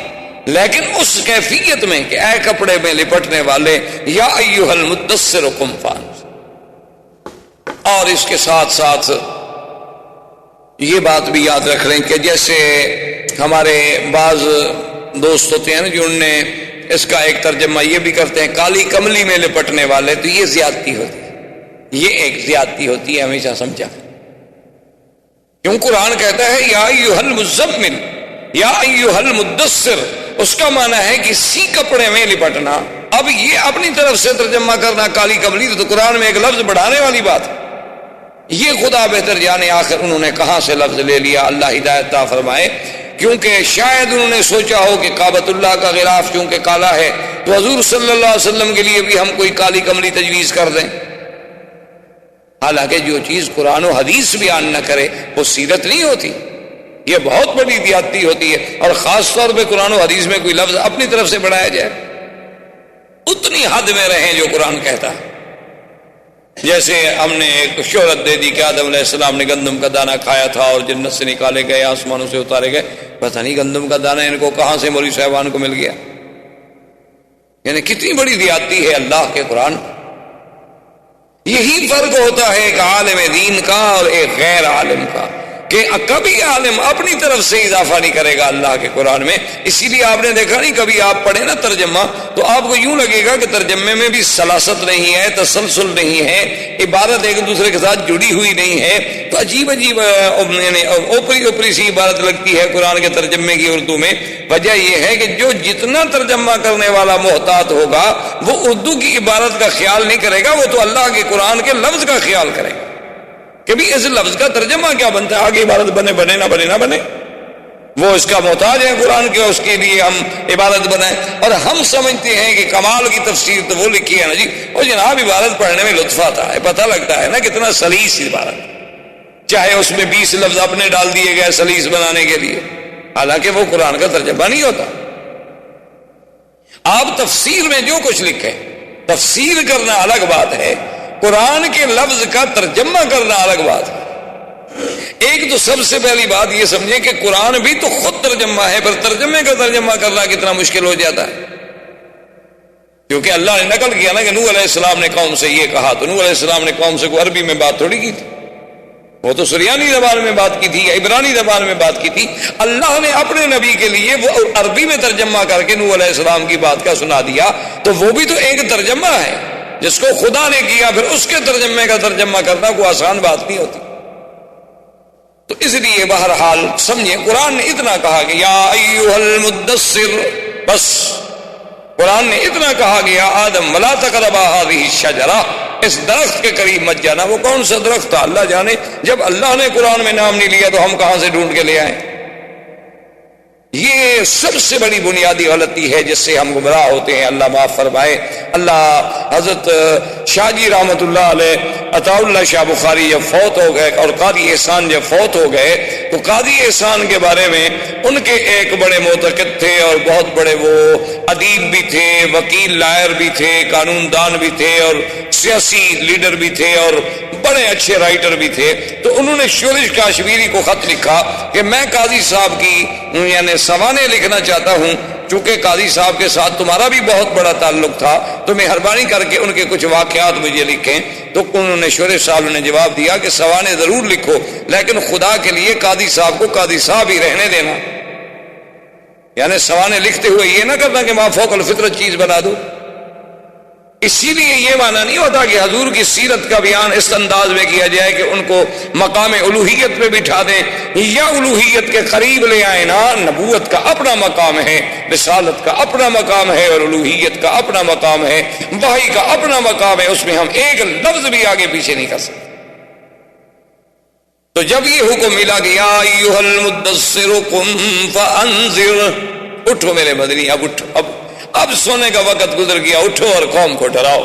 لیکن اس کیفیت میں کہ اے کپڑے میں لپٹنے والے، یا ایھا المدثر قم فانذر. اور اس کے ساتھ ساتھ یہ بات بھی یاد رکھ لیں کہ جیسے ہمارے بعض دوست ہوتے ہیں نا جو ان نے اس کا ایک ترجمہ یہ بھی کرتے ہیں کالی کملی میں لپٹنے والے، تو یہ زیادتی ہوتی ہے، یہ ایک زیادتی ہوتی ہے، ہمیشہ سمجھا. کیوں قرآن کہتا ہے یا ایھا المزمل یا ایھا المدثر، اس کا معنی ہے کسی کپڑے میں لپٹنا. اب یہ اپنی طرف سے ترجمہ کرنا کالی کملی تو قرآن میں ایک لفظ بڑھانے والی بات ہے. یہ خدا بہتر جانے آخر انہوں نے کہاں سے لفظ لے لیا، اللہ ہدایت عطا فرمائے. کیونکہ شاید انہوں نے سوچا ہو کہ کعبۃ اللہ کا غلاف چونکہ کالا ہے تو حضور صلی اللہ علیہ وسلم کے لیے بھی ہم کوئی کالی کملی تجویز کر دیں. حالانکہ جو چیز قرآن و حدیث بیان نہ کرے وہ سیرت نہیں ہوتی، یہ بہت بڑی زیادتی ہوتی ہے. اور خاص طور پہ قرآن و حدیث میں کوئی لفظ اپنی طرف سے بڑھایا جائے، اتنی حد میں رہیں جو قرآن کہتا ہے. جیسے ہم نے ایک شہرت دے دی کہ آدم علیہ السلام نے گندم کا دانہ کھایا تھا اور جنت سے نکالے گئے، آسمانوں سے اتارے گئے. پتہ نہیں گندم کا دانہ ان کو کہاں سے مولوی صاحبان کو مل گیا. یعنی کتنی بڑی زیادتی ہے اللہ کے قرآن. یہی فرق ہوتا ہے ایک عالم دین کا اور ایک غیر عالم کا، کہ کبھی عالم اپنی طرف سے اضافہ نہیں کرے گا اللہ کے قرآن میں. اسی لیے آپ نے دیکھا نہیں، کبھی آپ پڑھیں نا ترجمہ تو آپ کو یوں لگے گا کہ ترجمے میں بھی سلاست نہیں ہے، تسلسل نہیں ہے، عبارت ایک دوسرے کے ساتھ جڑی ہوئی نہیں ہے. تو عجیب عجیب یعنی اوپری سی عبارت لگتی ہے قرآن کے ترجمے کی اردو میں. وجہ یہ ہے کہ جو جتنا ترجمہ کرنے والا محتاط ہوگا وہ اردو کی عبارت کا خیال نہیں کرے گا، وہ تو اللہ کے قرآن کے لفظ کا خیال کرے گا کہ بھی اس لفظ کا ترجمہ کیا بنتا ہے، آگے عبارت بنے نہ بنے. وہ اس کا محتاج ہے قرآن کے، اس کے لیے ہم عبارت بنائیں. اور ہم سمجھتے ہیں کہ کمال کی تفسیر تو وہ لکھی ہے نا جی، وہ جناب عبارت پڑھنے میں لطف آتا ہے، پتہ لگتا ہے نا کتنا سلیس عبارت، چاہے اس میں 20 لفظ اپنے ڈال دیے گئے سلیس بنانے کے لیے، حالانکہ وہ قرآن کا ترجمہ نہیں ہوتا. آپ تفسیر میں جو کچھ لکھیں، تفسیر کرنا الگ بات ہے، قرآن کے لفظ کا ترجمہ کرنا الگ بات ہے. ایک تو سب سے پہلی بات یہ سمجھیں کہ قرآن بھی تو خود ترجمہ ہے، پر ترجمے کا ترجمہ کرنا کتنا مشکل ہو جاتا ہے. کیونکہ اللہ نے نقل کیا نا کہ نوح علیہ السلام نے قوم سے یہ کہا، تو نوح علیہ السلام نے قوم سے کوئی عربی میں بات تھوڑی کی تھی، وہ تو سریانی زبان میں بات کی تھی یا عبرانی زبان میں بات کی تھی. اللہ نے اپنے نبی کے لیے وہ عربی میں ترجمہ کر کے نوح علیہ السلام کی بات کا سنا دیا، تو وہ بھی تو ایک ترجمہ ہے جس کو خدا نے کیا، پھر اس کے ترجمے کا ترجمہ کرنا کوئی آسان بات نہیں ہوتی. تو اس لیے بہرحال سمجھیں قرآن نے اتنا کہا کہ یا ایھا المدثر، بس قرآن نے اتنا کہا کہ یا آدم ولا تقربا هذه الشجرہ، اس درخت کے قریب مت جانا. وہ کون سا درخت تھا اللہ جانے، جب اللہ نے قرآن میں نام نہیں لیا تو ہم کہاں سے ڈھونڈ کے لے آئیں. یہ سب سے بڑی بنیادی غلطی ہے جس سے ہم گمراہ ہوتے ہیں، اللہ معاف فرمائے۔ اللہ حضرت شاہ جی رحمۃ اللہ علیہ عطا اللہ شاہ بخاری جب فوت ہو گئے اور قاضی احسان جب فوت ہو گئے تو قاضی احسان کے بارے میں ان کے ایک بڑے معتقد تھے اور بہت بڑے وہ ادیب بھی تھے، وکیل لائر بھی تھے، قانون دان بھی تھے اور سیاسی لیڈر بھی تھے اور بڑے اچھے رائٹر بھی تھے۔ تو انہوں نے شورش کاشمیری کو خط لکھا کہ میں قاضی صاحب کی یعنی سوانح لکھنا چاہتا ہوں، چونکہ قاضی صاحب کے ساتھ تمہارا بھی بہت بڑا تعلق تھا تو مہربانی کر کے ان کے کچھ واقعات مجھے لکھیں۔ تو انہوں نے شورش صاحب نے جواب دیا کہ سوانح ضرور لکھو، لیکن خدا کے لیے قاضی صاحب کو قاضی صاحب ہی رہنے دینا، یعنی سوانح لکھتے ہوئے یہ نہ کرنا کہ ماں فوق الفطرت چیز بنا دو۔ اسی لیے یہ معنی نہیں ہوتا کہ حضور کی سیرت کا بیان اس انداز میں کیا جائے کہ ان کو مقام الوہیت پہ بٹھا دیں یا الوہیت کے قریب لے آئیں۔ نا، نبوت کا اپنا مقام ہے، رسالت کا اپنا مقام ہے اور الوہیت کا اپنا مقام ہے، وحی کا اپنا مقام ہے، اس میں ہم ایک لفظ بھی آگے پیچھے نہیں کر سکتے۔ تو جب یہ حکم ملا کہ یا ایھا المدثر قم فانذر، اٹھو میرے مدنی، اب اٹھو، اب سونے کا وقت گزر گیا، اٹھو اور قوم کو ڈراؤ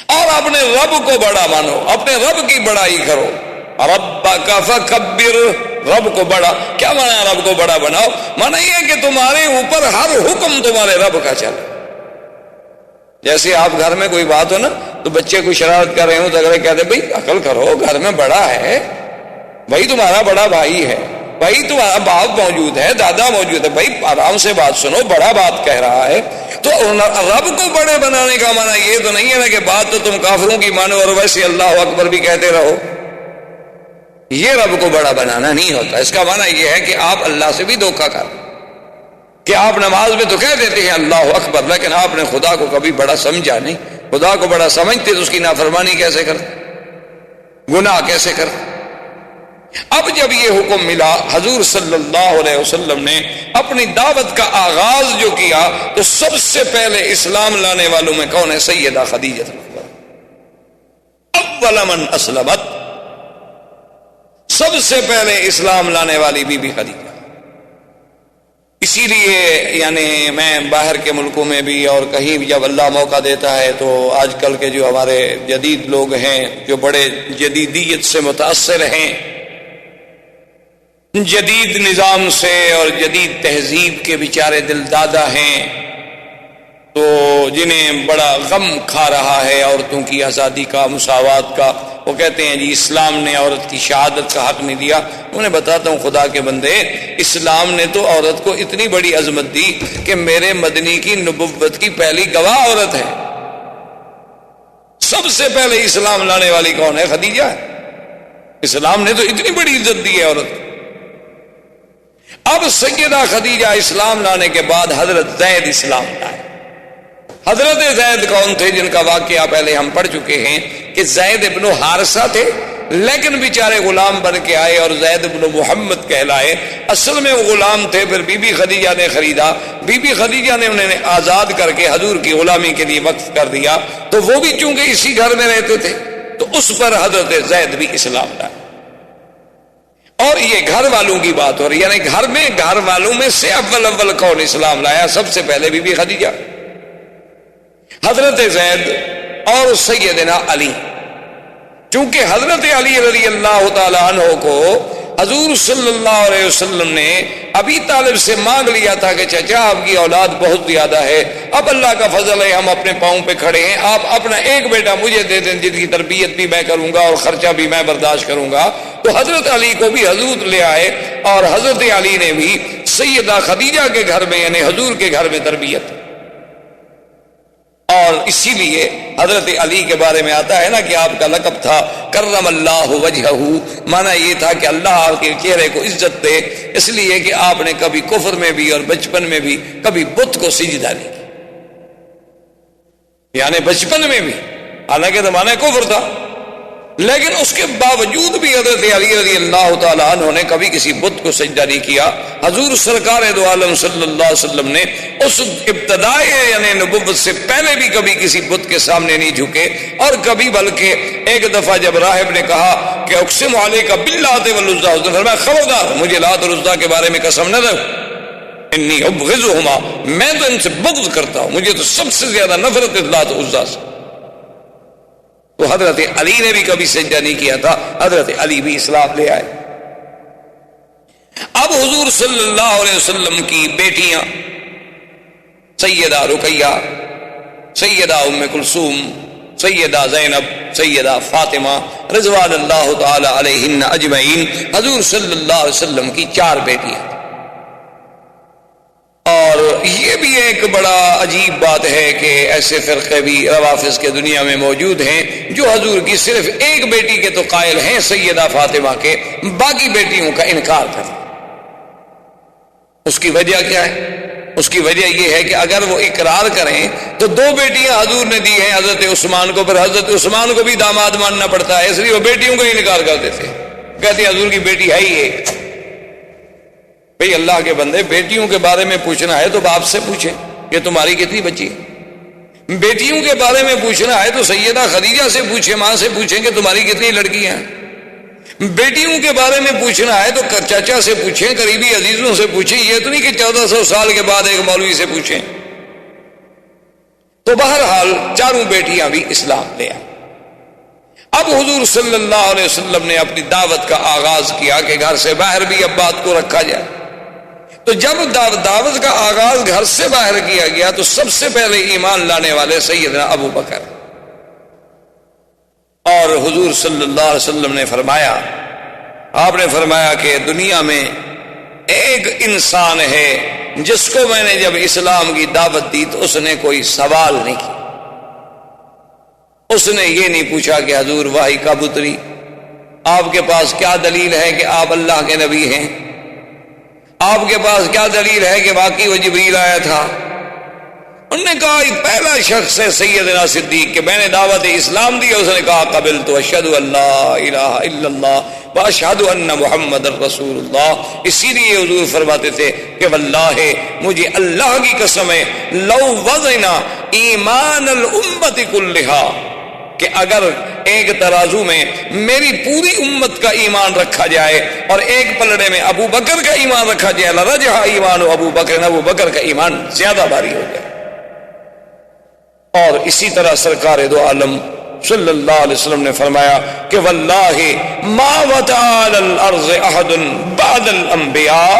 اور اپنے رب کو بڑا مانو، اپنے رب کی بڑائی کرو۔ ربک فکبر، رب کو بڑا کیا مانا؟ رب کو بڑا بناؤ، مانا یہ کہ تمہارے اوپر ہر حکم تمہارے رب کا چلے۔ جیسے آپ گھر میں کوئی بات ہو نا تو بچے کوئی شرارت کر رہے ہوں تو اگر کہتے بھائی عقل کرو، گھر میں بڑا ہے بھائی، تمہارا بڑا بھائی ہے بھائی، تمہارا باپ موجود ہے، دادا موجود ہے بھائی، آرام سے بات سنو، بڑا بات کہہ رہا ہے۔ تو رب کو بڑے بنانے کا معنی یہ تو نہیں ہے نا کہ بات تو تم کافروں کی مانو اور ویسے اللہ اکبر بھی کہتے رہو، یہ رب کو بڑا بنانا نہیں ہوتا۔ اس کا معنی یہ ہے کہ آپ اللہ سے بھی دھوکہ کر، کہ آپ نماز میں تو کہہ دیتے ہیں اللہ اکبر، لیکن آپ نے خدا کو کبھی بڑا سمجھا نہیں۔ خدا کو بڑا سمجھتے تو اس کی نافرمانی کیسے کرتے، گناہ کیسے کرتے۔ اب جب یہ حکم ملا، حضور صلی اللہ علیہ وسلم نے اپنی دعوت کا آغاز جو کیا تو سب سے پہلے اسلام لانے والوں میں کون ہے؟ سیدہ خدیجہ، اول من اسلمت، سب سے پہلے اسلام لانے والی بی بی خدیجہ۔ اسی لیے یعنی میں باہر کے ملکوں میں بھی اور کہیں بھی جب اللہ موقع دیتا ہے تو آج کل کے جو ہمارے جدید لوگ ہیں جو بڑے جدیدیت سے متاثر ہیں، جدید نظام سے اور جدید تہذیب کے بیچارے دل دادا ہیں، تو جنہیں بڑا غم کھا رہا ہے عورتوں کی آزادی کا، مساوات کا، وہ کہتے ہیں جی اسلام نے عورت کی شہادت کا حق نہیں دیا۔ انہیں بتاتا ہوں خدا کے بندے، اسلام نے تو عورت کو اتنی بڑی عظمت دی کہ میرے مدنی کی نبوت کی پہلی گواہ عورت ہے۔ سب سے پہلے اسلام لانے والی کون ہے؟ خدیجہ ہے۔ اسلام نے تو اتنی بڑی عزت دی ہے عورت کو۔ اب سیدہ خدیجہ اسلام لانے کے بعد حضرت زید اسلام لائے۔ حضرت زید کون تھے؟ جن کا واقعہ پہلے ہم پڑھ چکے ہیں کہ زید ابن حارثہ تھے، لیکن بیچارے غلام بن کے آئے اور زید ابن محمد کہلائے۔ اصل میں وہ غلام تھے، پھر بی بی خدیجہ نے خریدا، بی بی خدیجہ نے انہیں آزاد کر کے حضور کی غلامی کے لیے وقف کر دیا، تو وہ بھی چونکہ اسی گھر میں رہتے تھے تو اس پر حضرت زید بھی اسلام لائے۔ اور یہ گھر والوں کی بات ہو رہی ہے، یعنی گھر والوں میں سے اول کون اسلام لایا؟ سب سے پہلے بی بی خدیجہ، حضرت زید اور سیدنا علی۔ چونکہ حضرت علی رضی اللہ تعالی عنہ کو حضور صلی اللہ علیہ وسلم نے ابی طالب سے مانگ لیا تھا کہ چچا آپ کی اولاد بہت زیادہ ہے، اب اللہ کا فضل ہے ہم اپنے پاؤں پہ کھڑے ہیں، آپ اپنا ایک بیٹا مجھے دے دیں جن کی تربیت بھی میں کروں گا اور خرچہ بھی میں برداشت کروں گا۔ تو حضرت علی کو بھی حضور لے آئے اور حضرت علی نے بھی سیدہ خدیجہ کے گھر میں یعنی حضور کے گھر میں تربیت۔ اور اسی لیے حضرت علی کے بارے میں آتا ہے نا کہ آپ کا لقب تھا کرم اللہ وجہہ، معنی یہ تھا کہ اللہ آپ کے چہرے کو عزت دے، اس لیے کہ آپ نے کبھی کفر میں بھی اور بچپن میں بھی کبھی بت کو سجدہ نہیں کیا، یعنی بچپن میں بھی، حالانکہ زمانہ کفر تھا لیکن اس کے باوجود بھی حضرت علی رضی اللہ تعالیٰ عنہ نے کبھی کسی بت کو سجدہ نہیں کیا. حضور سرکار دو عالم صلی اللہ علیہ وسلم نے اس ابتدائی یعنی نبوت سے پہلے بھی کبھی کسی بت کے سامنے نہیں جھکے. اور کبھی بلکہ ایک دفعہ جب راہب نے کہا کہ اقسم علیک باللات والعزی، اس نے فرمایا خبردار مجھے لات اور عزی کے بارے میں قسم نہ دو، انی ابغضہما، میں تو ان سے بغض کرتا ہوں، مجھے تو سب سے زیادہ نفرت ہے لات و عزی سے. تو حضرت علی نے بھی کبھی سجدہ نہیں کیا تھا، حضرت علی بھی اسلام لے آئے. اب حضور صلی اللہ علیہ وسلم کی بیٹیاں سیدہ رقیہ، سیدہ ام کلثوم، سیدہ زینب، سیدہ فاطمہ رضوان اللہ تعالی علیہن اجمعین، حضور صلی اللہ علیہ وسلم کی 4 بیٹیاں. اور یہ بھی ایک بڑا عجیب بات ہے کہ ایسے فرقے بھی روافض کے دنیا میں موجود ہیں جو حضور کی صرف ایک بیٹی کے تو قائل ہیں سیدہ فاطمہ کے، باقی بیٹیوں کا انکار کرتے. اس کی وجہ کیا ہے؟ اس کی وجہ یہ ہے کہ اگر وہ اقرار کریں تو 2 بیٹیاں حضور نے دی ہیں حضرت عثمان کو، پھر حضرت عثمان کو بھی داماد ماننا پڑتا ہے، اس لیے وہ بیٹیوں کا انکار کرتے تھے، کہتے ہیں حضور کی بیٹی ہے ہی ایک. بھئی اللہ کے بندے، بیٹیوں کے بارے میں پوچھنا ہے تو باپ سے پوچھیں کہ تمہاری کتنی بچی ہے. بیٹیوں کے بارے میں پوچھنا ہے تو سیدہ خدیجہ سے پوچھیں، ماں سے پوچھیں کہ تمہاری کتنی لڑکیاں ہیں. بیٹیوں کے بارے میں پوچھنا ہے تو چاچا سے پوچھیں، قریبی عزیزوں سے پوچھیں، یہ تو نہیں کہ 1400 سال کے بعد ایک مولوی سے پوچھیں. تو بہرحال 4 بیٹیاں بھی اسلام لے آئیں. اب حضور صلی اللہ علیہ وسلم نے اپنی دعوت کا آغاز کیا کہ گھر سے باہر بھی اب بات کو رکھا جائے. تو جب دعوت کا آغاز گھر سے باہر کیا گیا تو سب سے پہلے ایمان لانے والے سیدنا ابو بکر. اور حضور صلی اللہ علیہ وسلم نے فرمایا، آپ نے فرمایا کہ دنیا میں ایک انسان ہے جس کو میں نے جب اسلام کی دعوت دی تو اس نے کوئی سوال نہیں کیا. اس نے یہ نہیں پوچھا کہ حضور وحی کب اتری، آپ کے پاس کیا دلیل ہے کہ آپ اللہ کے نبی ہیں، آپ کے پاس کیا دلیل ہے کہ واقعی وہ جبریل آیا تھا. انہوں نے کہا پہلا شخص ہے سیدنا صدیق کہ میں نے دعوت اسلام دی، اس نے کہا قبلت اشہد ان لا الہ الا اللہ واشہد ان محمد رسول اللہ. اسی لیے حضور فرماتے تھے کہ واللہ مجھے اللہ کی قسم ہے لو وزنا ایمان الامت کلھا، کہ اگر ایک ترازو میں میری پوری امت کا ایمان رکھا جائے اور ایک پلڑے میں ابو بکر کا ایمان رکھا جائے لرجح ایمان ابو بکر، ابو بکر کا ایمان زیادہ بھاری ہو جائے. اور اسی طرح سرکار دو عالم صلی اللہ علیہ وسلم نے فرمایا کہ واللہ ما وطأ علی الارض احد بعد الانبیاء،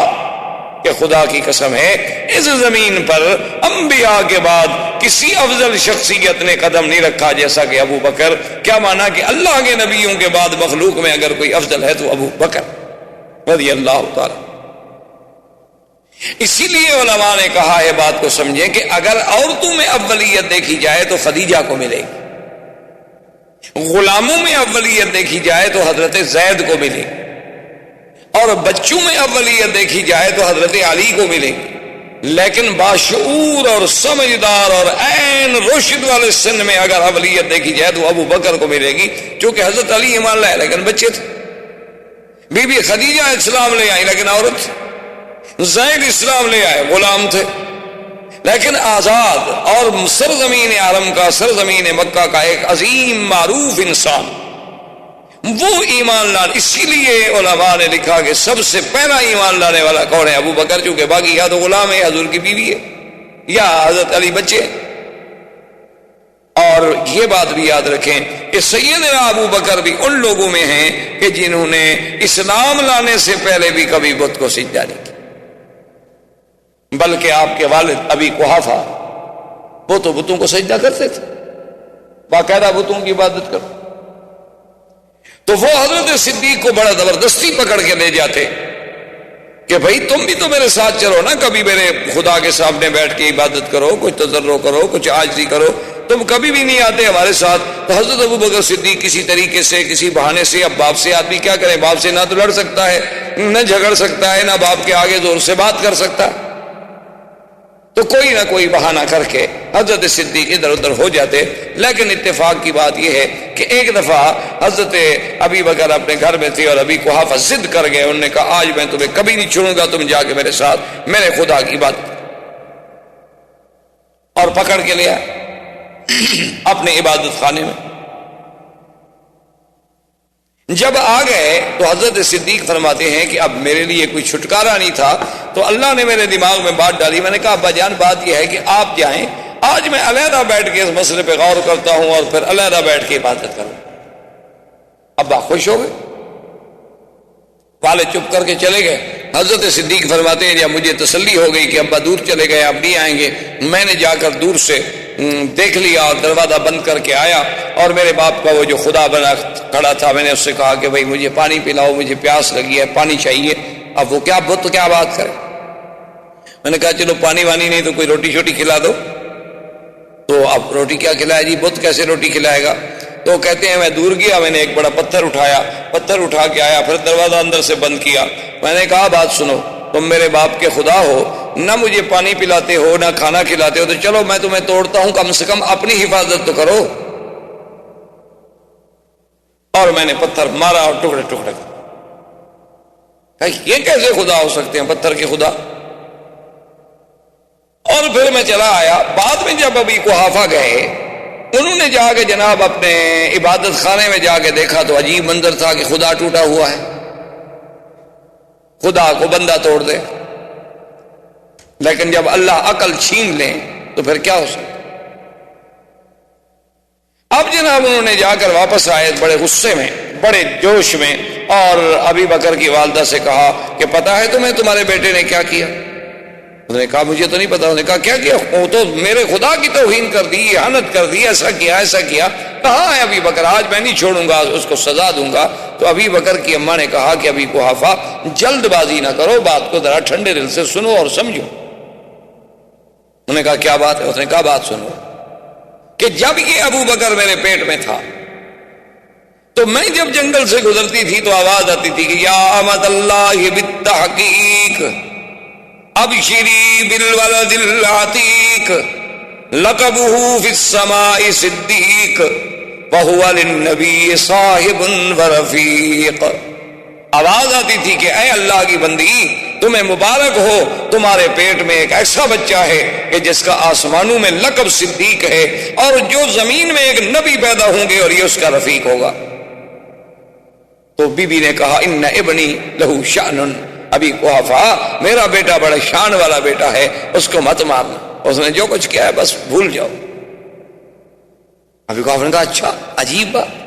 کہ خدا کی قسم ہے اس زمین پر انبیاء کے بعد کسی افضل شخصیت نے قدم نہیں رکھا جیسا کہ ابو بکر. کیا مانا کہ اللہ کے نبیوں کے بعد مخلوق میں اگر کوئی افضل ہے تو ابو بکر رضی اللہ تعالی. اسی لیے علماء نے کہا ہے، بات کو سمجھیں کہ اگر عورتوں میں اولیت دیکھی جائے تو خدیجہ کو ملے گی، غلاموں میں اولیت دیکھی جائے تو حضرت زید کو ملے گی، اور بچوں میں اولیت دیکھی جائے تو حضرت علی کو ملے گی. لیکن باشعور اور سمجھدار اور عین رشد والے سن میں اگر اولیت دیکھی جائے تو ابو بکر کو ملے گی، چونکہ حضرت علی ایمان لائے لیکن بچے تھے، بی بی خدیجہ اسلام لے آئی لیکن عورت تھی، زید اسلام لے آئے غلام تھے لیکن آزاد، اور سرزمین عرم کا، سرزمین مکہ کا ایک عظیم معروف انسان وہ ایمان لانے. اسی لیے علماء نے لکھا کہ سب سے پہلا ایمان لانے والا کون ہے؟ ابو بکر، چونکہ باقی یا تو غلام ہے، حضور کی بیوی ہے، یا حضرت علی بچے. اور یہ بات بھی یاد رکھیں کہ سیدنا ابو بکر بھی ان لوگوں میں ہیں کہ جنہوں نے اسلام لانے سے پہلے بھی کبھی بت کو سجدہ نہیں کیا، بلکہ آپ کے والد ابی قحافہ وہ تو بتوں کو سجدہ کرتے تھے، باقاعدہ بتوں کی عبادت کرتے. تو وہ حضرت صدیق کو بڑا زبردستی پکڑ کے لے جاتے کہ بھائی تم بھی تو میرے ساتھ چلو نا، کبھی میرے خدا کے سامنے بیٹھ کے عبادت کرو، کچھ تضرع کرو، کچھ عاجزی کرو، تم کبھی بھی نہیں آتے ہمارے ساتھ. تو حضرت ابو بکر صدیق کسی طریقے سے، کسی بہانے سے، اب باپ سے آدمی کیا کرے، باپ سے نہ تو لڑ سکتا ہے، نہ جھگڑ سکتا ہے، نہ باپ کے آگے زور سے بات کر سکتا، تو کوئی نہ کوئی بہانہ کر کے حضرت صدیق ادھر ادھر ہو جاتے. لیکن اتفاق کی بات یہ ہے کہ ایک دفعہ حضرت ابی بکر اپنے گھر میں تھے اور ابی قحافہ ضد کر گئے. انہوں نے کہا آج میں تمہیں کبھی نہیں چھوڑوں گا, تم جا کے میرے ساتھ میرے خدا کی بات, اور پکڑ کے لیا اپنے عبادت خانے میں. جب آ گئے تو حضرت صدیق فرماتے ہیں کہ اب میرے لیے کوئی چھٹکارا نہیں تھا, تو اللہ نے میرے دماغ میں بات ڈالی. میں نے کہا ابا جان بات یہ ہے کہ آپ جائیں, آج میں علیحدہ بیٹھ کے اس مسئلے پہ غور کرتا ہوں اور پھر علیحدہ بیٹھ کے عبادت کروں. ابا خوش ہو گئے, والد چپ کر کے چلے گئے. حضرت صدیق فرماتے ہیں جب مجھے تسلی ہو گئی کہ ابا دور چلے گئے, اب نہیں آئیں گے, میں نے جا کر دور سے دیکھ لیا اور دروازہ بند کر کے آیا, اور میرے باپ کا وہ جو خدا بنا کھڑا تھا, میں نے اس سے کہا کہ بھائی مجھے پانی پلاؤ, مجھے پیاس لگی ہے, پانی چاہیے. اب وہ کیا بت کیا بات کرے. میں نے کہا چلو پانی وانی نہیں تو کوئی روٹی شوٹی کھلا دو. تو اب روٹی کیا کھلائے جی, بت کیسے روٹی کھلائے گا. تو کہتے ہیں میں دور گیا, میں نے ایک بڑا پتھر اٹھایا, پتھر اٹھا کے آیا, پھر دروازہ اندر سے بند کیا. میں نے کہا بات سنو, تم میرے باپ کے خدا ہو, نہ مجھے پانی پلاتے ہو نہ کھانا کھلاتے ہو, تو چلو میں تمہیں توڑتا ہوں, کم سے کم اپنی حفاظت تو کرو. اور میں نے پتھر مارا اور ٹکڑے ٹکڑے. یہ کیسے خدا ہو سکتے ہیں, پتھر کے خدا. اور پھر میں چلا آیا. بعد میں جب ابھی قحافہ گئے, انہوں نے جا کے جناب اپنے عبادت خانے میں جا کے دیکھا تو عجیب منظر تھا کہ خدا ٹوٹا ہوا ہے. خدا کو بندہ توڑ دے, لیکن جب اللہ عقل چھین لیں تو پھر کیا ہو سکتا. اب جناب انہوں نے جا کر واپس آئے بڑے غصے میں, بڑے جوش میں, اور ابی بکر کی والدہ سے کہا کہ پتا ہے تمہیں تمہارے بیٹے نے کیا کیا. انہوں نے کہا مجھے تو نہیں پتا. انہوں نے کہا کیا کیا. وہ تو میرے خدا کی توہین کر دی, احانت کر دی, ایسا کیا ایسا کیا. کہاں ہے ابی بکر, آج میں نہیں چھوڑوں گا, اس کو سزا دوں گا. تو ابی بکر کی اماں نے کہا کہ ابی قحافہ جلد بازی نہ کرو, بات کو ذرا ٹھنڈے دل سے سنو اور سمجھو. انہوں نے کہا کیا بات ہے. اس نے کہا بات سنو کہ جب یہ ابو بکر میرے پیٹ میں تھا تو میں جب جنگل سے گزرتی تھی تو آواز آتی تھی کہ یا امت اللہ بالتحقیق ابشری بالولد العتیق لقبہ فی السماء صدیق وہو للنبی صاحب ورفیق. آواز آتی تھی کہ اے اللہ کی بندی, تمہیں مبارک ہو, تمہارے پیٹ میں ایک ایسا بچہ ہے کہ جس کا آسمانوں میں لقب صدیق ہے, اور جو زمین میں ایک نبی پیدا ہوں گے اور یہ اس کا رفیق ہوگا. تو بی بی نے کہا ان ابنی لہو شأن, ابی قحافہ میرا بیٹا بڑا شان والا بیٹا ہے, اس کو مت مارنا, اس نے جو کچھ کیا ہے بس بھول جاؤ. ابی قحافہ نے کہا اچھا عجیب بات.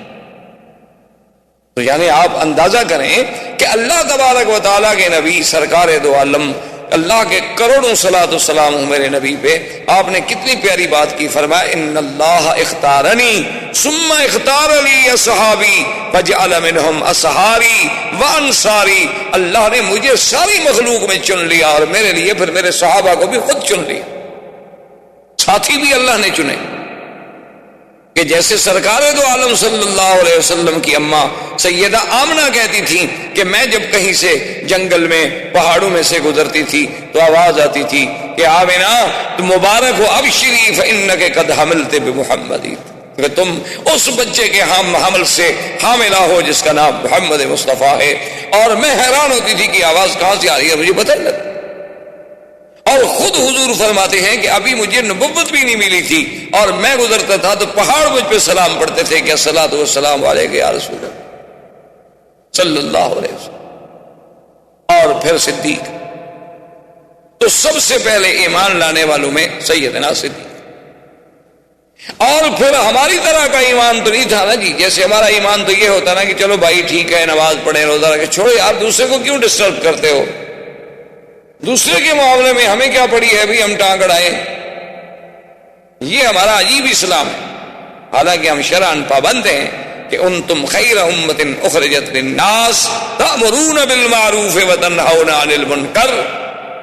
تو یعنی آپ اندازہ کریں کہ اللہ تبارک و تعالیٰ کے نبی سرکار دو عالم, اللہ کے کروڑوں صلاۃ و سلام ہوں میرے نبی پہ, آپ نے کتنی پیاری بات کی. فرمایا ان اللہ اختارنی ثم اختار لی اصحابی فجعل منہم اصحاری وانصاری. اللہ نے مجھے ساری مخلوق میں چن لیا اور میرے لیے پھر میرے صحابہ کو بھی خود چن لیا, ساتھی بھی اللہ نے چنے. کہ جیسے سرکار دو عالم صلی اللہ علیہ وسلم کی اماں سیدہ آمنہ کہتی تھی کہ میں جب کہیں سے جنگل میں پہاڑوں میں سے گزرتی تھی تو آواز آتی تھی کہ آمنہ تم مبارک ہو, ابشری فانک قد حملت بمحمد, کہ تم اس بچے کے حمل سے حاملہ ہو جس کا نام محمد مصطفیٰ ہے. اور میں حیران ہوتی تھی کہ آواز کہاں سے آ رہی ہے, مجھے پتہ نہیں لگا. اور خود حضور فرماتے ہیں کہ ابھی مجھے نبوت بھی نہیں ملی تھی, اور میں گزرتا تھا تو پہاڑ مجھ پہ سلام پڑھتے تھے کہ الصلاۃ والسلام علیک یا رسول اللہ صلی اللہ علیہ وسلم. اور پھر صدیق, تو سب سے پہلے ایمان لانے والوں میں سیدنا صدیق. اور پھر ہماری طرح کا ایمان تو نہیں تھا نا جی, جیسے ہمارا ایمان تو یہ ہوتا نا کہ چلو بھائی ٹھیک ہے نماز پڑھیں روزہ رکھیں, چھوڑو یار دوسرے کو کیوں ڈسٹرب کرتے ہو, دوسرے کے معاملے میں ہمیں کیا پڑی ہے بھی ہم ٹانگ اڑائیں. یہ ہمارا عجیب اسلام ہے. حالانکہ ہم شرعاً پابند ہیں کہ انتم خیر امت اخرجت للناس تأمرون بالمعروف وتنہون عن المنکر.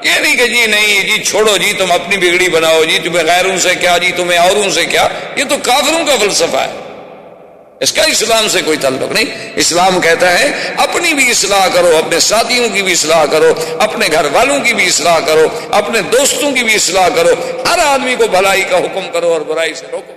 یہ نہیں کہ جی نہیں جی چھوڑو جی تم اپنی بگڑی بناؤ جی, تمہیں غیروں سے کیا جی, تمہیں اوروں سے کیا. یہ تو کافروں کا فلسفہ ہے. اس کا اسلام سے کوئی تعلق نہیں. اسلام کہتا ہے اپنی بھی اصلاح کرو، اپنے ساتھیوں کی بھی اصلاح کرو، اپنے گھر والوں کی بھی اصلاح کرو، اپنے دوستوں کی بھی اصلاح کرو، ہر آدمی کو بھلائی کا حکم کرو اور برائی سے روکو.